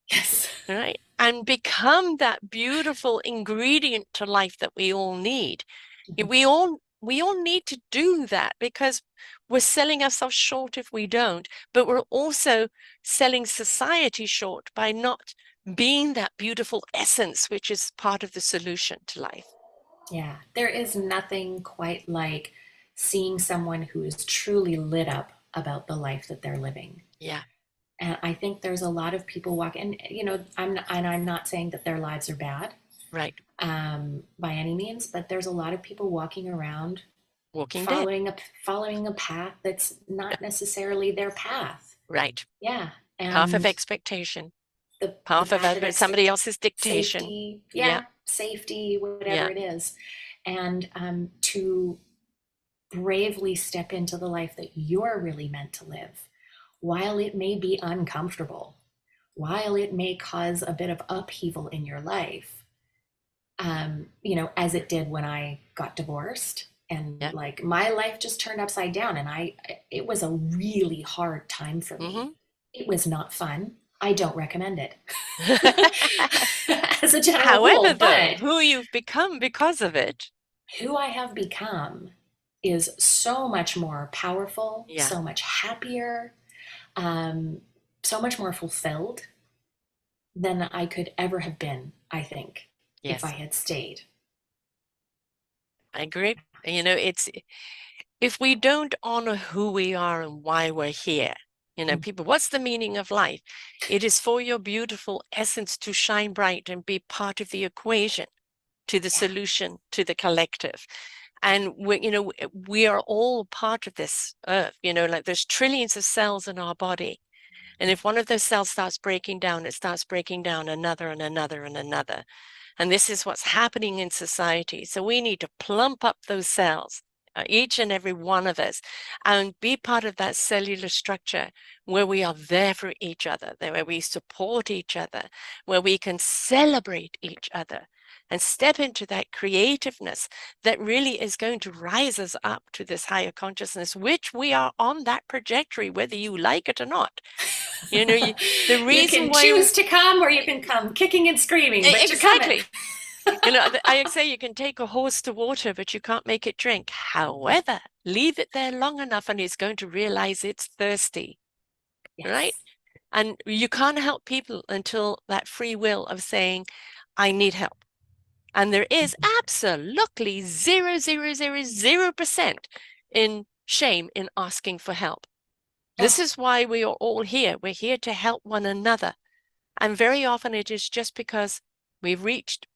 Yes. right? And become that beautiful ingredient to life that we all need. Mhm. We all need to do that because we're selling ourselves short if we don't, but we're also selling society short by not being that beautiful essence, which is part of the solution to life. Yeah. There is nothing quite like seeing someone who is truly lit up about the life that they're living. Yeah, And I think there's a lot of people walking, and I'm not saying that their lives are bad right. by any means, but there's a lot of people walking around Walking Dead. following a path that's Yeah, not necessarily their path. right. Yeah, Half of and expectation, the half of path of somebody else's dictation. safety, Yeah, yeah, safety, whatever yeah, it is, and to bravely step into the life that you're really meant to live, while it may be uncomfortable, while it may cause a bit of upheaval in your life, as it did when I got divorced and Yeah. like my life just turned upside down, and it was a really hard time for me. Hmm. It was not fun. I don't recommend it as a general However, rule, though, but who you've become because of it. who I have become is so much more powerful, Yeah. so much happier, um, so much more fulfilled than I could ever have been, I think, if I Yes, had stayed. I agree. It's if we don't honor who we are and why we're here, Mm, people, what's the meaning of life? It is for your beautiful essence to shine bright and be part of the equation, to the yeah, solution, to the collective. And we are all part of this earth, like there's trillions of cells in our body. And if one of those cells starts breaking down, it starts breaking down another and another and another. And this is what's happening in society. So we need to plump up those cells, each and every one of us, and be part of that cellular structure where we are there for each other, where we support each other, where we can celebrate each other and step into that creativeness that really is going to rise us up to this higher consciousness, which we are on that trajectory, whether you like it or not. You know, you, the you reason can why, choose to come or you can come kicking and screaming, but you're coming. exactly. I say you can take a horse to water, but you can't make it drink. However, leave it there long enough and it's going to realize it's thirsty, right? Yes. And you can't help people until that free will of saying, I need help. And there is Mhm. absolutely 0.0000% in shame in asking for help. This Oh, is why we are all here. We're here to help one another. And very often it is just because we've reached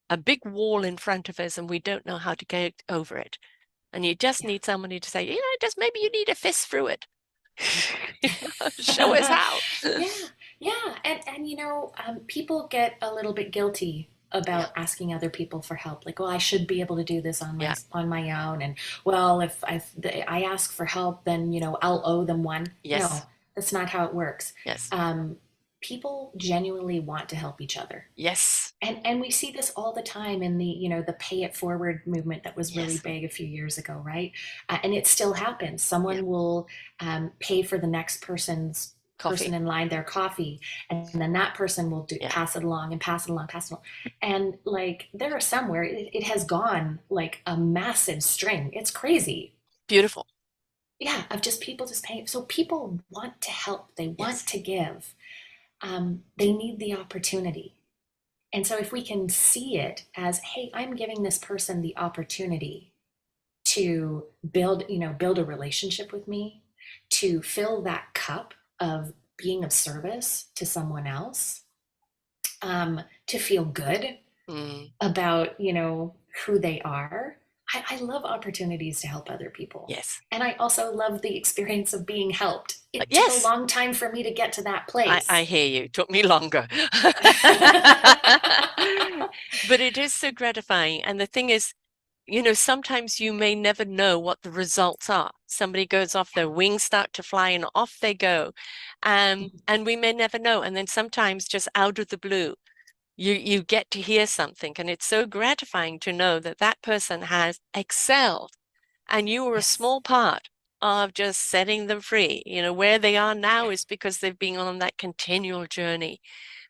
a big wall in front of us and we don't know how to get over it. And you just need somebody to say, just maybe you need a fist through it. Show us yeah. how. Yeah. And people get a little bit guilty Yeah, about asking other people for help. Like, well, I should be able to do this yeah, on my own. And well, if I ask for help, then I'll owe them one. yes, No, that's not how it works. yes, Um, People genuinely want to help each other. yes, And we see this all the time in the pay it forward movement that was really yes. big a few years ago, right? And it still happens. Yeah, Someone will pay for the next person coffee. in line their coffee, and then that person will Yeah, pass it along and pass it along, pass it along. And like there are some where it has gone like a massive string. It's crazy. beautiful. Yeah, of just people just paying. So people want to help. They want Yes, to give. They need the opportunity. And so if we can see it as, hey, I'm giving this person the opportunity to build a relationship with me, to fill that cup of being of service to someone else, to feel good mm, about, who they are. I love opportunities to help other people. yes, And I also love the experience of being helped. It took a yes. long time for me to get to that I place. hear you. Took me longer. But it is so gratifying. And the thing is, sometimes you may never know what the results are. Somebody goes off, their wings start to fly, and off they go. And we may never know. And then sometimes just out of the blue, you get to hear something, and it's so gratifying to know that that person has excelled, and you were a Yes. small part of just setting them free. Where they are now is because they've been on that continual journey.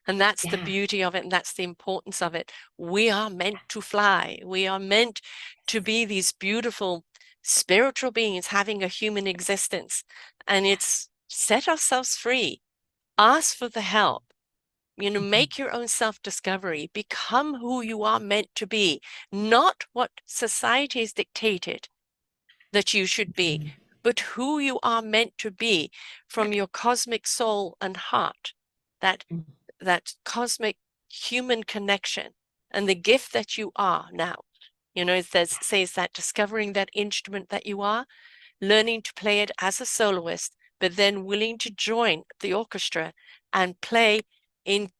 And that's the Yeah. beauty of it, and that's the importance of it. We are meant to fly. We are meant to be these beautiful spiritual beings having a human existence. And Yeah. it's set ourselves free. Ask for the help. Mhm. Make your own self-discovery. Become who you are meant to be, not what society has dictated that you should be, Mhm. but who you are meant to be from your cosmic soul and heart. That Mhm. that cosmic human connection and the gift that you are now. It says that discovering that instrument that you are, learning to play it as a soloist, but then willing to join the orchestra and play in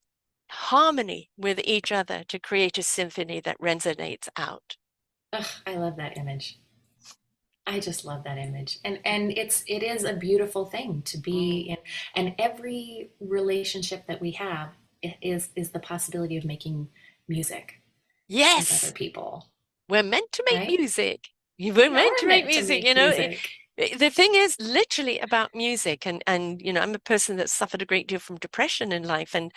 harmony with each other to create a symphony that resonates out. Ugh, I love that image. I just love that image. And it is a beautiful thing to be Mm. in, and every relationship that we have is the possibility of making music with other Yes, people, we're meant to make right? music. We're We meant are to make meant to music, make music. the thing is literally about music, and I'm a person that suffered a great deal from depression in life, and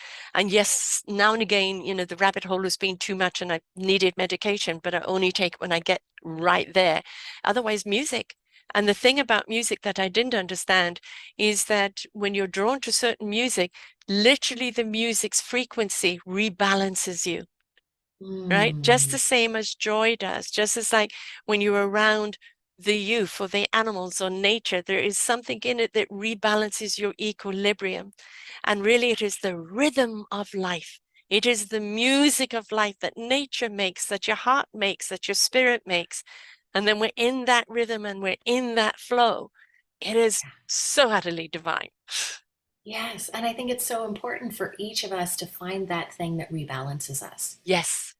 yes, now and again, the rabbit hole has been too much and I needed medication, but I only take it when I get right there. Otherwise, music. And the thing about music that I didn't understand is that when you're drawn to certain music, literally the music's frequency rebalances you, right? Just Mm, the same as joy does, just as like when you're around the youth or the animals or nature, there is something in it that rebalances your equilibrium. And really, it is the rhythm of life. It is the music of life that nature makes, that your heart makes, that your spirit makes. And then we're in that rhythm and we're in that flow. It is yeah. so utterly divine. Yes, and I think it's so important for each of us to find that thing that rebalances us. Yes,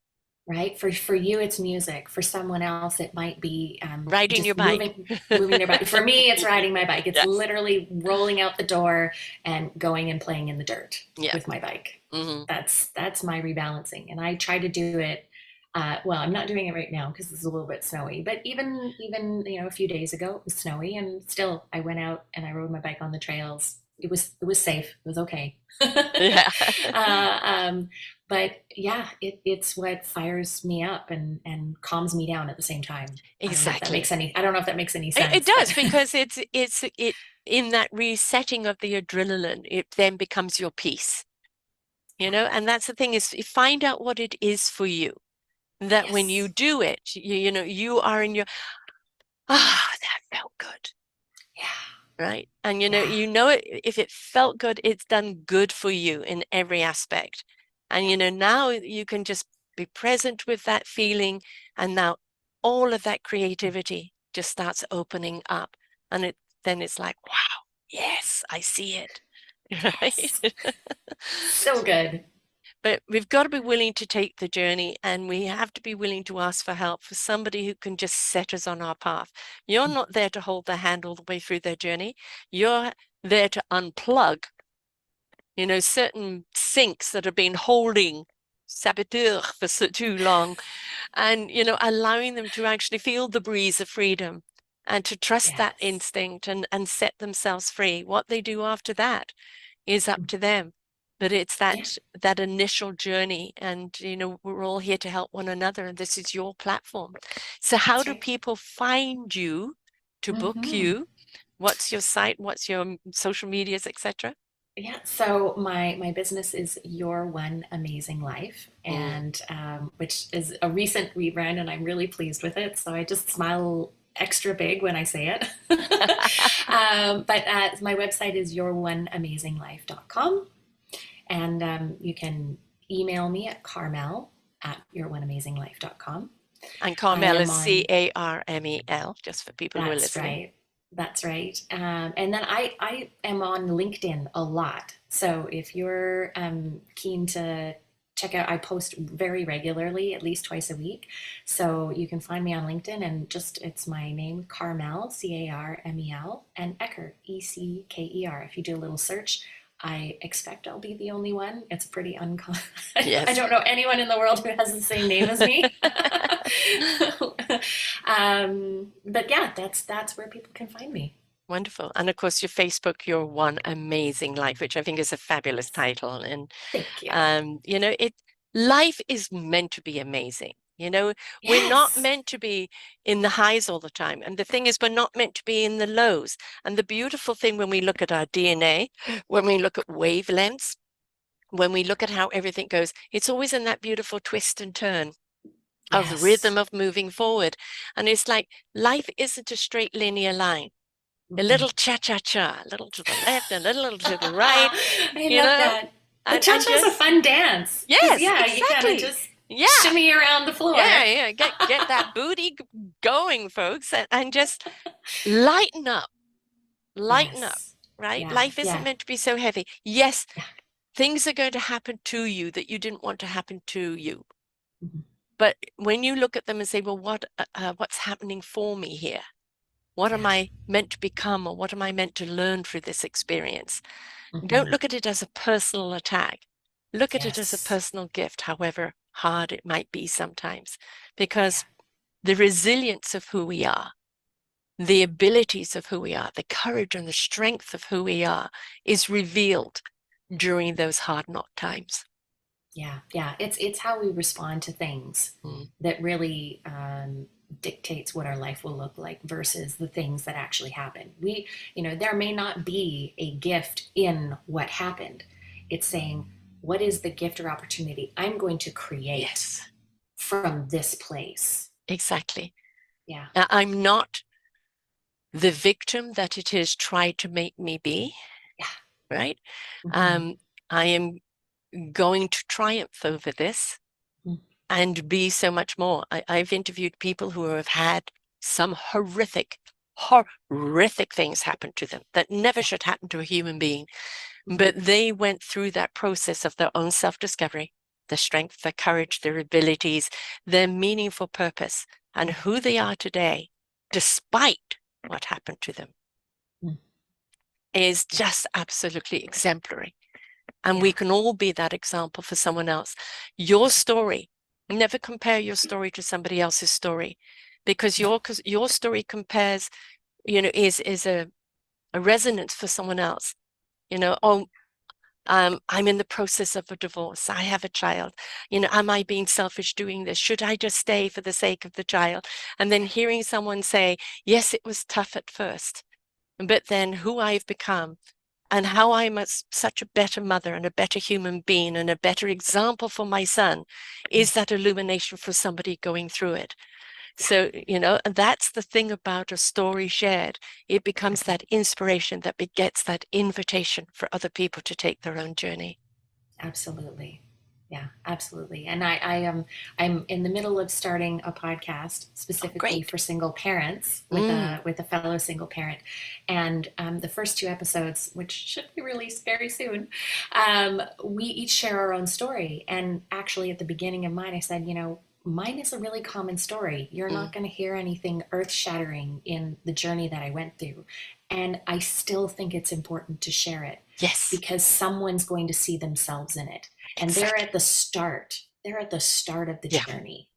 Right? For you, it's music. For someone else, it might be riding your just bike. moving their body. For me, it's riding my bike. It's Yes. literally rolling out the door and going and playing in the dirt Yeah. with my bike. Hmm. That's my rebalancing, and I try to do it. Well, I'm not doing it right now because it's a little bit snowy. But even a few days ago, it was snowy, and still I went out and I rode my bike on the trails. It was safe. It was okay. Yeah. uh, um, but yeah, it's what fires me up and calms me down at the same time. Exactly. I don't know if that makes any It sense, but does, because it in that resetting of the adrenaline, it then becomes your peace, and that's the thing, is you find out what it is for you. That when you yes, do it, you are in your, that felt good. yeah, Right. And yeah, if it felt good, it's done good for you in every aspect. And now you can just be present with that feeling. And now all of that creativity just starts opening up. And then it's like, wow, yes, I see it. yes, Right. so good. But we've got to be willing to take the journey, and we have to be willing to ask for help for somebody who can just set us on our path. You're not there to hold their hand all the way through their journey. You're there to unplug, certain sinks that have been holding saboteur for so too long, and, allowing them to actually feel the breeze of freedom and to trust that Yes, instinct and set themselves free. What they do after that is up to them. But it's yeah, that initial journey, and we're all here to help one another, and this is your platform. So how that's do right. people find you to book Hmm. you? What's your site? What's your social medias, etc.? Yeah, so my business is Your One Amazing Life, Mm. and which is a recent rebrand, and I'm really pleased with it. So I just smile extra big when I say it. But my website is your1amazinglife.com, and you can email me at Carmel at your1amazinglife.com. And I Carmel am is on Carmel, just for people who are That's listening. right. That's right. And then I am on LinkedIn a lot. So if you're keen to check out, I post very regularly, at least twice a week. So you can find me on LinkedIn, and it's my name, Carmel, Carmel, and Ecker, Ecker. If you do a little search, I expect I'll be the only one. It's pretty uncommon. I Yes. don't know anyone in the world who has the same name as me. But yeah, that's where people can find me. Wonderful. And of course, your Facebook, Your One Amazing Life, which I think is a fabulous Yes. title. And, Thank you. life is meant to be amazing. We're not Yes. meant to be in the highs all the time. And the thing is, we're not meant to be in the lows. And the beautiful thing when we look at our DNA, when we look at wavelengths, when we look at how everything goes, it's always in that beautiful twist and turn of the rhythm Yes. of moving forward. And it's like life isn't a straight linear line, a Mm-mm. little cha-cha-cha, a little to the left and a little to the right, I you love know, that. The and cha-cha is a just, fun dance because yes, yeah, you kind of exactly. just Yeah. shimmy around the floor. Yeah, yeah. Get that booty going, folks, and just lighten up, lighten up, Yes. right? Yeah. Life isn't Yeah. meant to be so heavy. Yes, Yeah. things are going to happen to you that you didn't want to happen to you. Mhm. But when you look at them and say, well, what's happening for me here? What am Yeah. I meant to become, or what am I meant to learn through this experience? Don't Hmm. look at it as a personal attack. Look at it as a Yes. personal gift, however hard it might be sometimes, because Yeah. the resilience of who we are, the abilities of who we are, the courage and the strength of who we are is revealed during those hard knock times. Yeah. It's how we respond to things Mm. that really dictates what our life will look like versus the things that actually happen. There may not be a gift in what happened. It's saying, what is the gift or opportunity I'm going to create Yes, from this place? exactly. Yeah. I'm not the victim that it has tried to make me be, Yeah. right? Mm-hmm. Um, I am going to triumph over this and be so much more. I've interviewed people who have had some horrific things happen to them that never Yeah. should happen to a human being. Mm-hmm. But they went through that process of their own self-discovery, their strength, their courage, their abilities, their meaningful purpose, and who they are today, despite what happened to them, Mm-hmm. is Yeah. just absolutely exemplary. And we Yeah. can all be that example for someone else. Your story, never compare your story to somebody else's story, because No. your story compares, is a resonance for someone else. Oh, I'm in the process of a divorce. I have a child. Am I being selfish doing this? Should I just stay for the sake of the child? And then hearing someone say, yes, it was tough at first, but then who I've become and how I'm such a better mother and a better human being and a better example for my son is that illumination for somebody going through it. Yeah. So, and that's the thing about a story shared. It becomes that inspiration that begets that invitation for other people to take their own journey. Absolutely. Yeah, absolutely. And I'm in the middle of starting a podcast Oh, specifically great. for single parents with Mm, a fellow single parent. And the first two episodes, which should be released very soon, we each share our own story. And actually, at the beginning of mine, I said, mine is a really common story. You're not mm. going to hear anything earth shattering in the journey that I went through. And I still think it's important to share it Yes, because someone's going to see themselves in it, and they're exactly. at the start, of the Yeah, journey,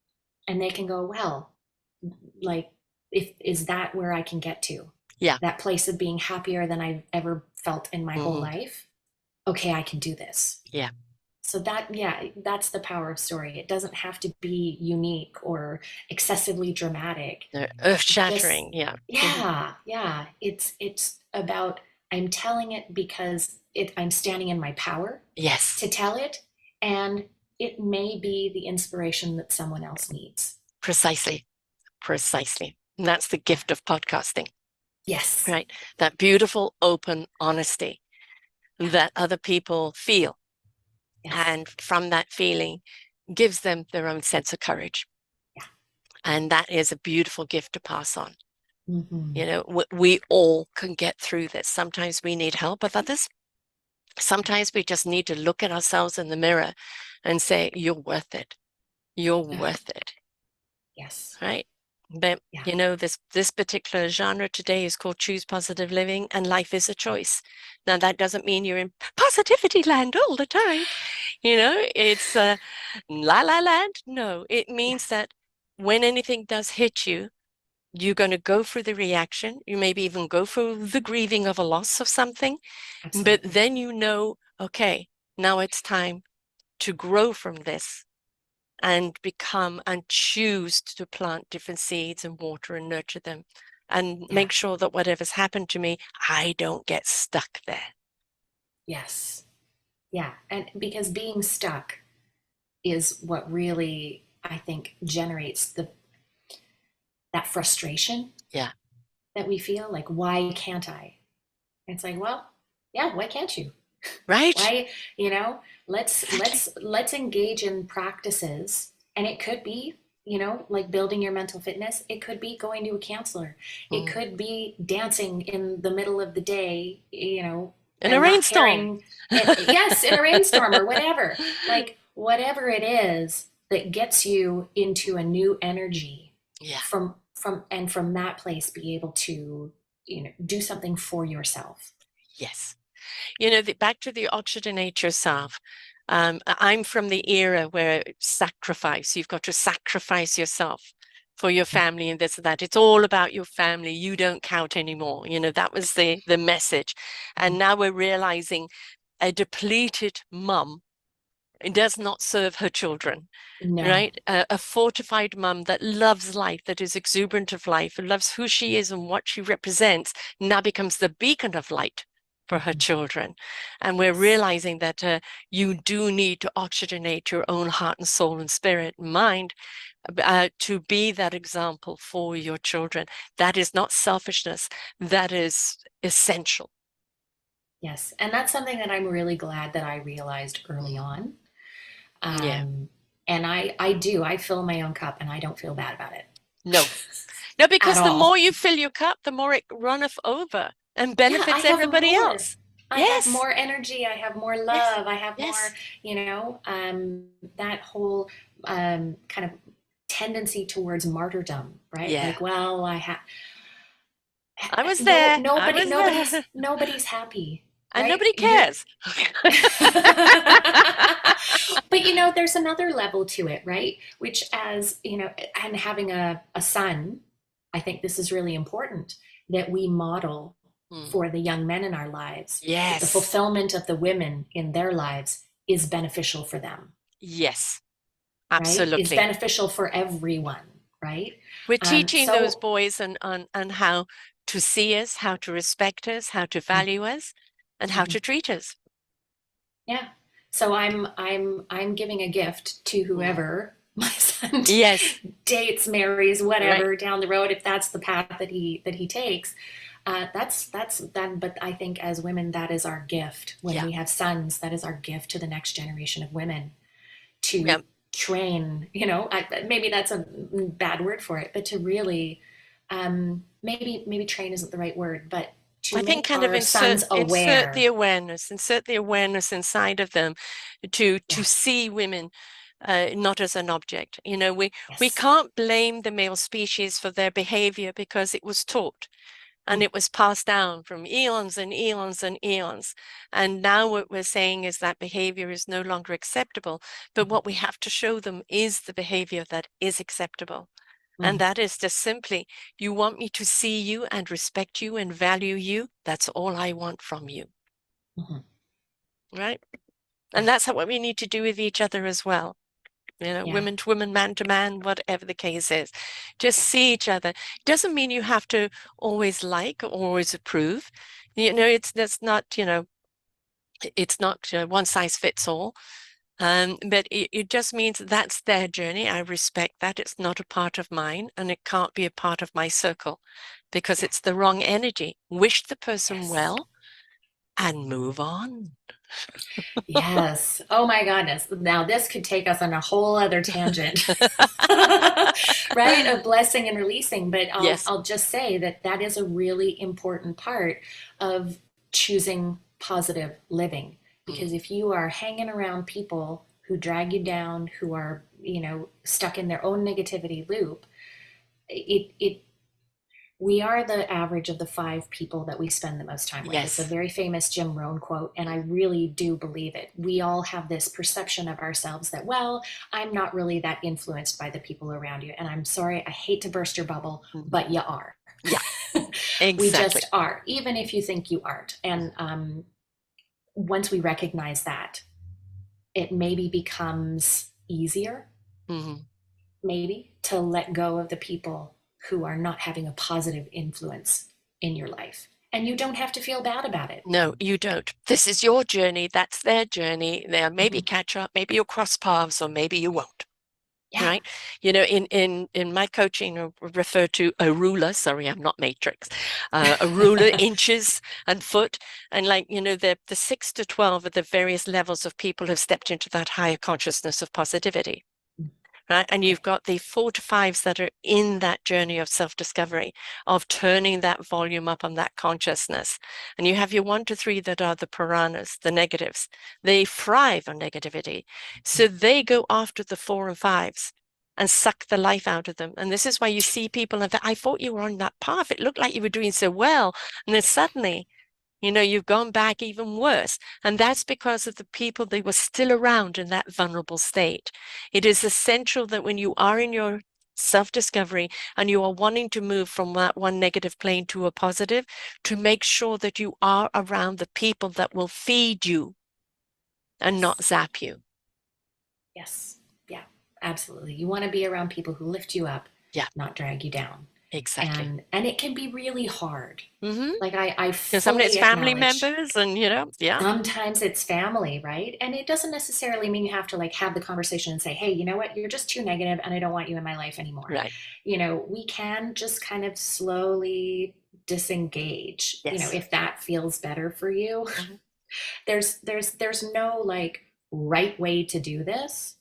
and they can go, well, like, if is that where I can get to, yeah. that place of being happier than I've ever felt in my whole Hmm. life? Okay, I can do this. Yeah. So that's the power of story. It doesn't have to be unique or excessively dramatic. They're earth Just, shattering. Yeah. Mhm. yeah, it's about, I'm telling it because I'm standing in my power Yes, to tell it, and it may be the inspiration that someone else needs. precisely. Precisely. And that's the Yeah. gift of podcasting, Yes. right? That beautiful, open honesty Yeah. that other people feel. Yes. And from that feeling, gives them their own sense of courage. Yeah. And that is a beautiful gift to pass on. Mm-hmm. We all can get through this. Sometimes we need help with others. Sometimes we just need to look at ourselves in the mirror and say, you're worth it. You're Yeah. worth it. Yes. Right? But Yeah. this particular genre today is called Choose Positive Living, and life is a choice. Now, that doesn't mean you're in positivity land all the time. It's la la land. No, it Yeah. means that when anything does hit you, you're going to go through the reaction. You maybe even go through the grieving of a loss of something, but Absolutely. then okay, now it's time to grow from this and become and choose to plant different seeds and water and nurture them and Yeah. make sure that whatever's happened to me, I don't get stuck there. Yes. Yeah. And because being stuck is what really, I think, generates the that frustration Yeah. that we feel like, why can't I? It's like, well, yeah, why can't you? Right? Why, Exactly. let's engage in practices. And it could be, like building your mental fitness. It could be going to a counselor. It Mm. could be dancing in the middle of the day, In a and not rainstorm. caring. Yes, in a rainstorm or whatever. Like, whatever it is that gets you into a new energy, Yeah. from that place, be able to, do something for yourself. Yes. Back to the oxygenate yourself. I'm from the era where sacrifice, you've got to sacrifice yourself for your family and this and that. It's all about your family. You don't count anymore. That was the message. And now we're realizing a depleted mum does not serve her children, No. right? A fortified mum that loves life, that is exuberant of life, who loves who she is and what she represents, now becomes the beacon of light for her Mhm. children. And we're Yes. realizing that you do need to oxygenate your own heart and soul and spirit and mind to be that example for your children. That is not selfishness. That is essential. Yes. And that's something that I'm really glad that I realized early Mm. on. Yeah. Um, and I fill my own cup and I don't feel bad about it No. No, at because the all. more you fill your cup, the more it runneth over and Yeah, I benefits have everybody more. else. I have Yes. more energy. I have more Yes. love. I have more, Yes. that whole kind of tendency towards martyrdom, right? Yeah. Like, well, I have I was no, there. I was there. nobody's happy, And right? nobody You're, cares. but there's another level to it, right? Which, as and having a son, I think this is really important that we model Mm. for the young men in our lives that the Yes. fulfillment of the women in their lives is beneficial for them, Yes. right? Is Absolutely. beneficial for everyone, right? We're teaching those So boys and how to see us, how to respect us, how to value us, and how mhm. to treat us. Yeah. So I'm giving a gift to Mm. whoever my son Yes. dates, marries, Right. whatever down the road, if that's the path that he takes. That's that. But I think as women, that is our gift. When Yeah. we have sons, that is our gift to the next generation of women Yeah. to train. Maybe that's a bad word for it, but to really, maybe train isn't the right word, but to I think make kind of our insert sons insert the aware. awareness, insert the awareness inside of them to Yeah. see women not as an object. We Yes. can't blame the male species for their behavior because it was taught and Mm, it was passed down from eons and eons and eons. And now what we're saying is that behavior is no longer acceptable. But mhm, what we have to show them is the behavior that is acceptable. And mm, that is just simply, you want me to see you and respect you and value you. That's all I want from you. mhm. Right. And Yeah. that's what we need to do with each other as well. Yeah. Women to women, man to man, whatever the case is. Just see each other. Doesn't mean you have to always like or always approve. That's not, it's not one size fits all. But it just means that's their journey. I respect that. It's not a part of mine and it can't be a part of my circle because Yeah. it's the wrong energy. Wish the person Yes. well and move on. Yes. Oh my goodness. Now this could take us on a whole other tangent. Right? Of blessing and releasing, but I'll Yes. I'll just say that that is a really important part of choosing positive living, Mm. because if you are hanging around people who drag you down, who are, stuck in their own negativity loop, it we are the average of the 5 people that we spend the most time with. It's a Yes. very famous Jim Rohn quote, and I really do believe it. We all have this perception of ourselves that, well, I'm not really that influenced by the people around you. And I'm sorry, I hate to burst your bubble, Mhm. but you are. Yeah, We exactly. just are, even if you think you aren't. And once we recognize that, it maybe becomes easier, Mhm. maybe, to let go of the people who are not having a positive influence in your life. And you don't have to feel bad about it. No, you don't. This is your journey. That's their journey. They'll maybe Mhm. catch up, maybe you'll cross paths, or maybe you won't. Yeah. Right? In my coaching, I refer to a ruler. Sorry, I'm not matrix. A ruler, inches and foot, and the 6 to 12 are the various levels of people who've stepped into that higher consciousness of positivity. Right. And you've Okay. got the 4 to 5s that are in that journey of self-discovery, of turning that volume up on that consciousness. And you have your 1 to 3 that are the piranhas, the negatives. They thrive on negativity. So they go after the 4 and 5s and suck the life out of them. And this is why you see people, and I thought you were on that path. It looked like you were doing so well. And then suddenly you've gone back even worse. And that's because of the people that were still around in that vulnerable state. It is essential that when you are in your self-discovery, and you are wanting to move from that one negative plane to a positive, to make sure that you are around the people that will feed you and not Yes. zap you. Yes. Yeah, absolutely. You want to be around people who lift you up, Yeah, not drag you down. exactly. And it can be really hard. Mm-hmm. Like I Because some of it's fully family acknowledge members and, yeah, sometimes it's family, right? And it doesn't necessarily mean you have to like have the conversation and say, hey, you know what? You're just too negative and I don't want you in my life anymore. right. We can just kind of slowly disengage, Yes. if that feels better for you. Mhm. There's no like right way to do this.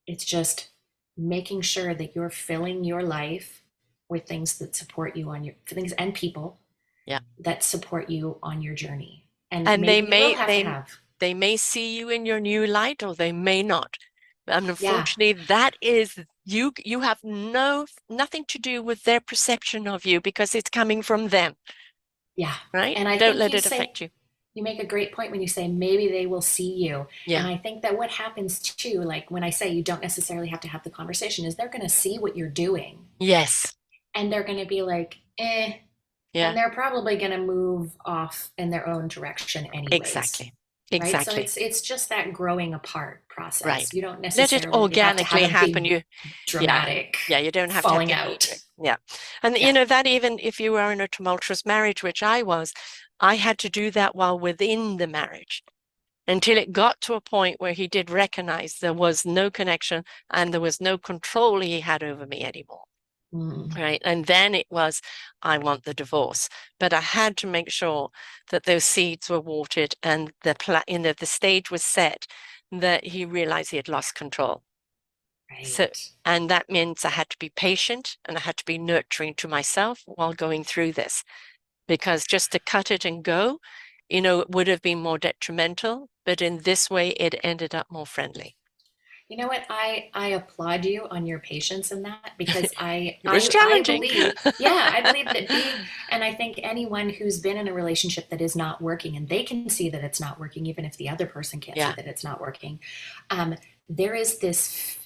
It's just making sure that you're filling your life with things that support you on your things and people Yeah. that support you on your journey. And And they maybe you will may have to they have, they may see you in your new light, or they may not. And yeah, unfortunately, that is you have nothing to do with their perception of you, because it's coming from them, yeah. right? And I Don't think let it affect you. you make a great point when you say maybe they will see you. And Yeah. I think that what happens too, like when I say you don't necessarily have to have the conversation, is they're going to see what you're doing Yes. and they're going to be like, eh. And Yeah. they're probably going to move off in their own direction anyways. Exactly. Right? So Exactly. it's just that growing apart Right. process. You don't Let it necessarily have to have organically a happen. big Yeah. dramatic Yeah, you don't have to have falling the knee out. jerk. Yeah. And Yeah. that even if you were in a tumultuous marriage, which I was, I had to do that while within the marriage, until it got to a point where he did recognize there was no connection and there was no control he had over me anymore. Mm, Right. And then it was, I want the divorce. But I had to make sure that those seeds were watered and the stage was set, that he realized he had lost control. So, right. and that means I had to be patient and I had to be nurturing to myself while going through this, because just to cut it and go, it would have been more detrimental. But in this way, it ended up more friendly. You know what? I applaud you on your patience in that because I It was I I challenging. believe, yeah, I believe that being, and I think anyone who's been in a relationship that is not working and they can see that it's not working, even if the other person can't see Yeah. that it's not working, um, there is this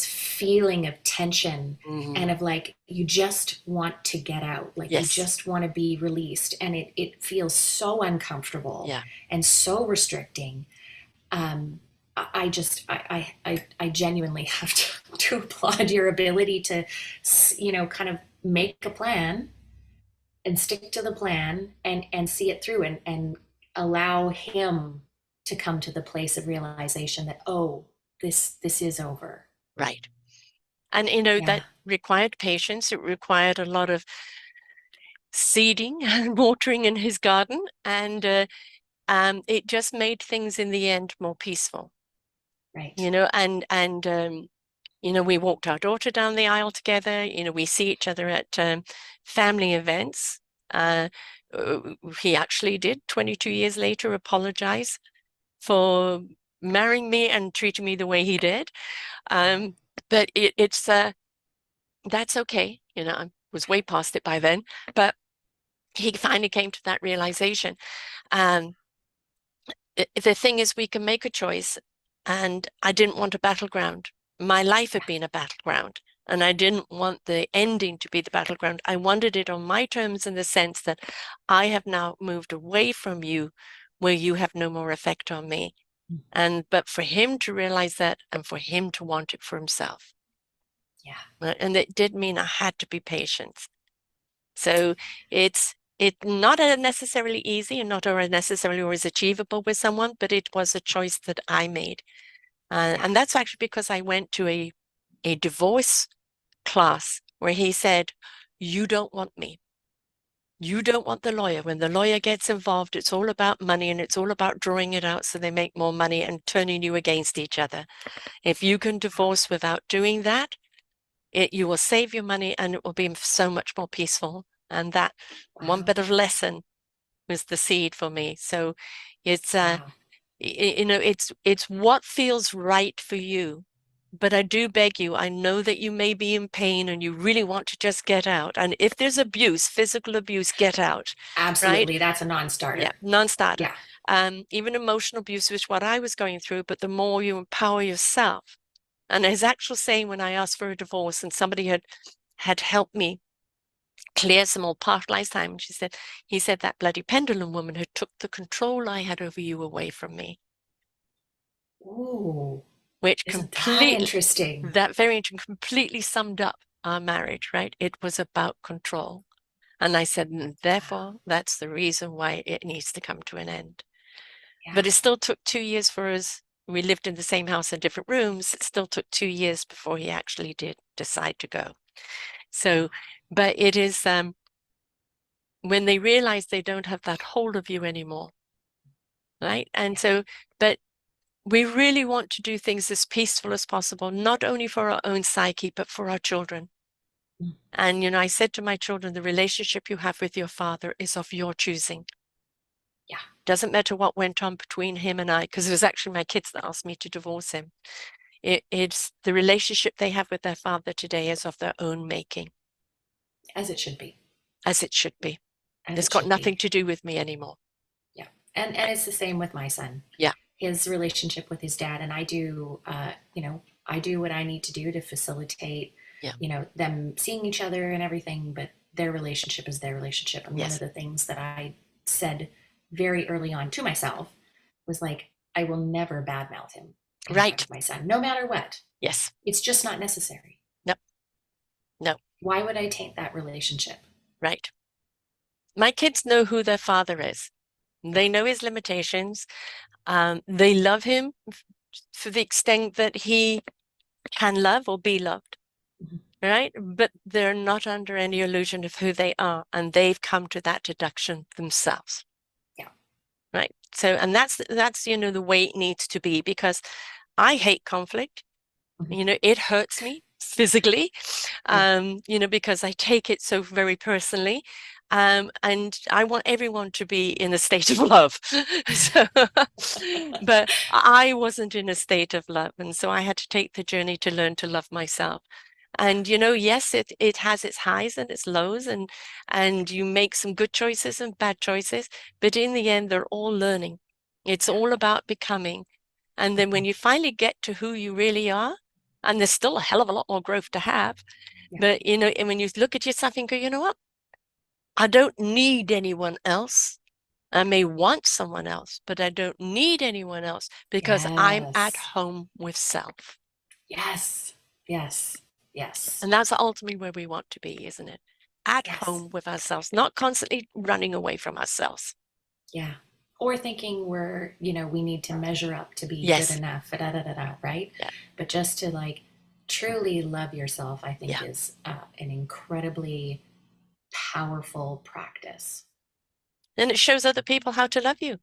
feeling of tension and Mhm. of like you just want to get out, like you Yes. just want to be released, and it feels so uncomfortable Yeah. and so restricting. um, I genuinely have to applaud your ability to, kind of make a plan and stick to the plan and see it through and allow him to come to the place of realization that, oh, this is over. Right. And Yeah. that required patience. It required a lot of seeding and watering in his garden, and it just made things in the end more peaceful. Right. We walked our daughter down the aisle together. We see each other at family events. Uh, he actually did 22 years later apologize for marrying me and treating me the way he did. Wow. But that's okay. I was way past it by then, but he finally came to that realization. Um, the thing is, we can make a choice, and I didn't want a battleground. My life had Yeah. been a battleground, and I didn't want the ending to be the battleground. I wanted it on my terms, in the sense that I have now moved away from you, where you have no more effect on me. But for him to realize that, and for him to want it for himself. Yeah. And it did mean I had to be patient. So it's not a necessarily easy, and not a necessarily always achievable with someone, but it was a choice that I made. Yeah. And that's actually because I went to a divorce class where he said, you don't want me. You don't want the lawyer. When the lawyer gets involved, it's all about money, and it's all about drawing it out so they make more money and turning you against each other. If you can divorce without doing that, you will save your money, and it will be so much more peaceful. And that one Wow. bit of lesson was the seed for me. So it's Wow. it's what feels right for you. But I do beg you, I know that you may be in pain and you really want to just get out. And if there's abuse, physical abuse, get out, right? Absolutely. That's a Yeah, non-starter. non-starter. Yeah. Even emotional abuse, which what I was going through, but the more you empower yourself, And his actual saying when I asked for a divorce and somebody had helped me clear some old past lifetime, and he said that bloody pendulum woman had took the control I had over you away from me, Ooh, which isn't that completely, interesting? that very completely summed up our marriage, right? It was about control. And I said, and Yeah. therefore, that's the reason why it needs to come to an end. But Yeah. it still took 2 years for us. We lived in the same house in different rooms. It still took 2 years before he actually did decide to go. So, Wow. but it is when they realize they don't have that hold of you anymore, right? And Yeah. so, but we really want to do things as peaceful as possible, not only for our own psyche, but for our children. Mm. And, I said to my children, the relationship you have with your father is of your choosing. Yeah. Doesn't matter what went on between him and I, because it was actually my kids that asked me to divorce him. It's the relationship they have with their father today is of their own making, As it should be. as it should be. As It's it got should nothing be. to do with me anymore. Yeah. And Right? it's the same with my son. Yeah, His relationship with his dad, and I do, I do what I need to do to facilitate, yeah, them seeing each other and everything, but their relationship is their relationship. And one of yes, the things that I said very early on to myself was like, I will never badmouth him in front right. of my son, no matter what. Yes, It's just not necessary. no, no, Why would I taint that relationship? right. My kids know who their father is. Yeah. They know his limitations. They love him for the extent that he can love or be loved, Mhm. right? But they're not under any illusion of who they are, and they've come to that deduction themselves. Yeah. Right. So, and that's the way it needs to be, because I hate conflict. Mhm. It hurts me physically, Yeah. because I take it so very personally. And I want everyone to be in a state of love. So, but I wasn't in a state of love. And so I had to take the journey to learn to love myself. Yeah. And yes, it has its highs and its lows, and you make some good choices and bad choices, but in the end, they're all learning. It's Yeah. all about becoming. And then when Mhm. you finally get to who you really are, and there's still a hell of a lot more growth to have, Yeah. but and when you look at yourself and go, you know what? I don't need anyone else. I may want someone else, but I don't need anyone else because I'm at Yes. home with self. Yes. Yes. Yes. And that's ultimately where we want to be, isn't it? At Yes. home with ourselves, not constantly running away from ourselves. Yeah. Or thinking we need to measure up to be good Yes. enough, da da da da, right? Yeah. But just to like truly love yourself, I think Yeah. is an incredibly powerful practice. And it shows other people how to love you,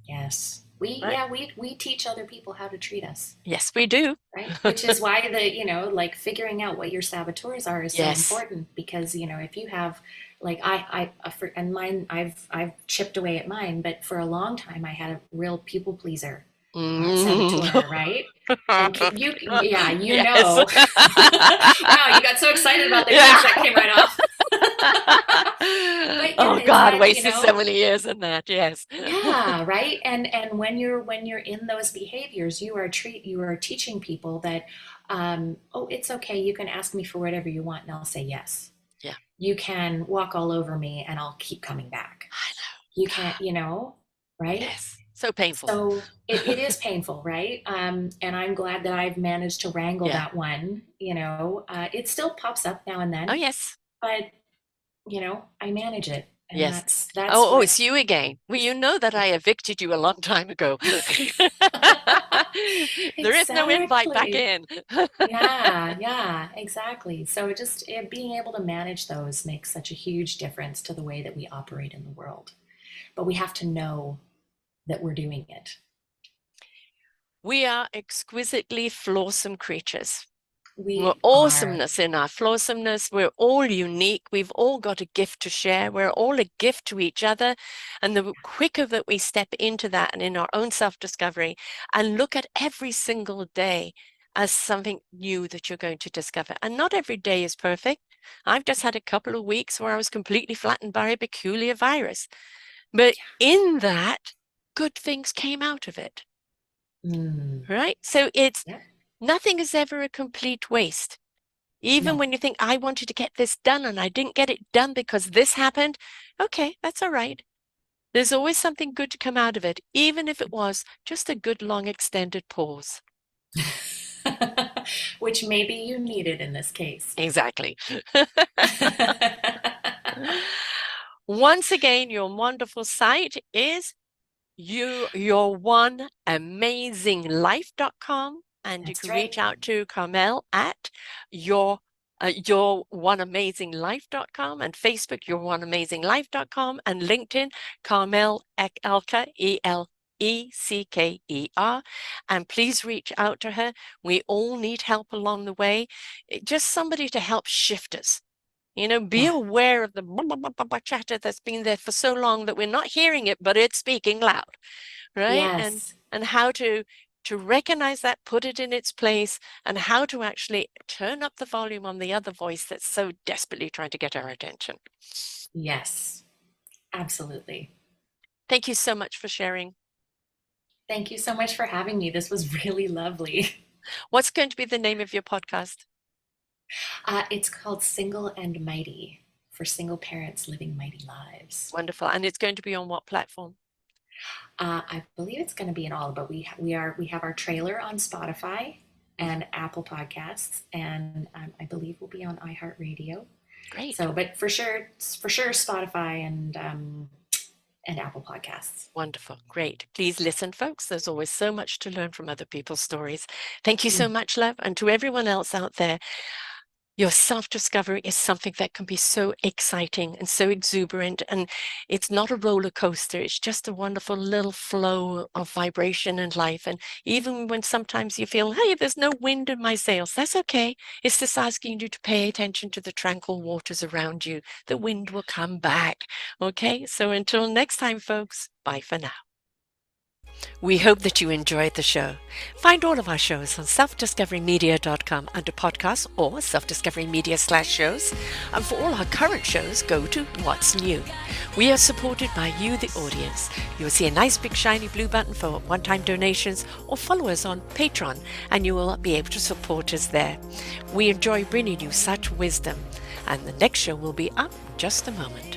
Yes. right? We teach other people how to treat us, Yes, we do. right? Which is why like figuring out what your saboteurs are is so Yes. important because, if you have like and mine, I've chipped away at mine, but for a long time I had a real people pleaser Mm. saboteur, right? And yeah, Yes. wow, you got so excited about the Yeah. image that came right off. But yeah, Oh it's God, that, wasted so many years in that. Yes. yeah, right. And when you're in those behaviors, you are teaching people that, oh, it's okay. You can ask me for whatever you want, and I'll say yes. Yeah. You can walk all over me, and I'll keep coming back. I know. You can't, God. right? Yes. So painful. So it is painful, right? And I'm glad that I've managed to wrangle Yeah. that one. It still pops up now and Oh then, yes. but I manage it, and Yes. that's Oh, what. it's you again. Well, you know that I evicted you a long time ago. There is no invite back Exactly. in. Yeah, yeah, exactly. So being able to manage those makes such a huge difference to the way that we operate in the world. But we have to know that we're doing it. We are exquisitely flawsome creatures. We're We are. awesomeness in our flawsomeness. We're all unique. We've all got a gift to share. We're all a gift to each other. And the quicker that we step into that and in our own self-discovery and look at every single day as something new that you're going to discover. And not every day is perfect. I've just had a couple of weeks where I was completely flattened by a peculiar virus. But in that, good things came out of it. Mm, Right? So it's yep. Nothing is ever a complete waste. Even No. when you think, I wanted to get this done and I didn't get it done because this happened, okay, that's all right. There's always something good to come out of it, even if it was just a good long extended pause. Which maybe you needed in this case. Exactly. Once again, your wonderful site is youroneamazinglife.com, and you That's can right. reach out to Carmel at youroneamazinglife.com, and Facebook youroneamazinglife.com, and LinkedIn Carmel Elka, Lecker. And please reach out to her. We all need help along the way. Just somebody to help shift us. Be Yeah. aware of the chatter that's been there for so long that we're not hearing it, but it's speaking loud, right? And Yes. and how to recognize that, put it in its place, and how to actually turn up the volume on the other voice that's so desperately trying to get our attention. Yes. Absolutely. Thank you so much for sharing. Thank you so much for having me. This was really lovely. What's going to be the name of your podcast? It's called Single and Mighty for single parents living mighty lives. Wonderful. And it's going to be on what platform? I believe it's going to be in all, but we have our trailer on Spotify Mhm. and Apple Podcasts, and I believe we'll be on iHeartRadio. Great. So, but for sure, Spotify and Apple Podcasts. Wonderful. Great. Please listen, folks. There's always so much to learn from other people's stories. Thank you so Mm. much, love. And to everyone else out there, your self-discovery is something that can be so exciting and so exuberant. And it's not a roller coaster. It's just a wonderful little flow of vibration in life. And even when sometimes you feel, hey, there's no wind in my sails, that's okay. It's just asking you to pay attention to the tranquil waters around you. The wind will come back. Okay. So until next time, folks, bye for now. We hope that you enjoyed the show. Find all of our shows on selfdiscoverymedia.com under podcasts or selfdiscoverymedia/shows. And for all our current shows, go to What's New. We are supported by you, the audience. You'll see a nice big shiny blue button for one-time donations, or follow us on Patreon and you will be able to support us there. We enjoy bringing you such wisdom. And the next show will be up in just a moment.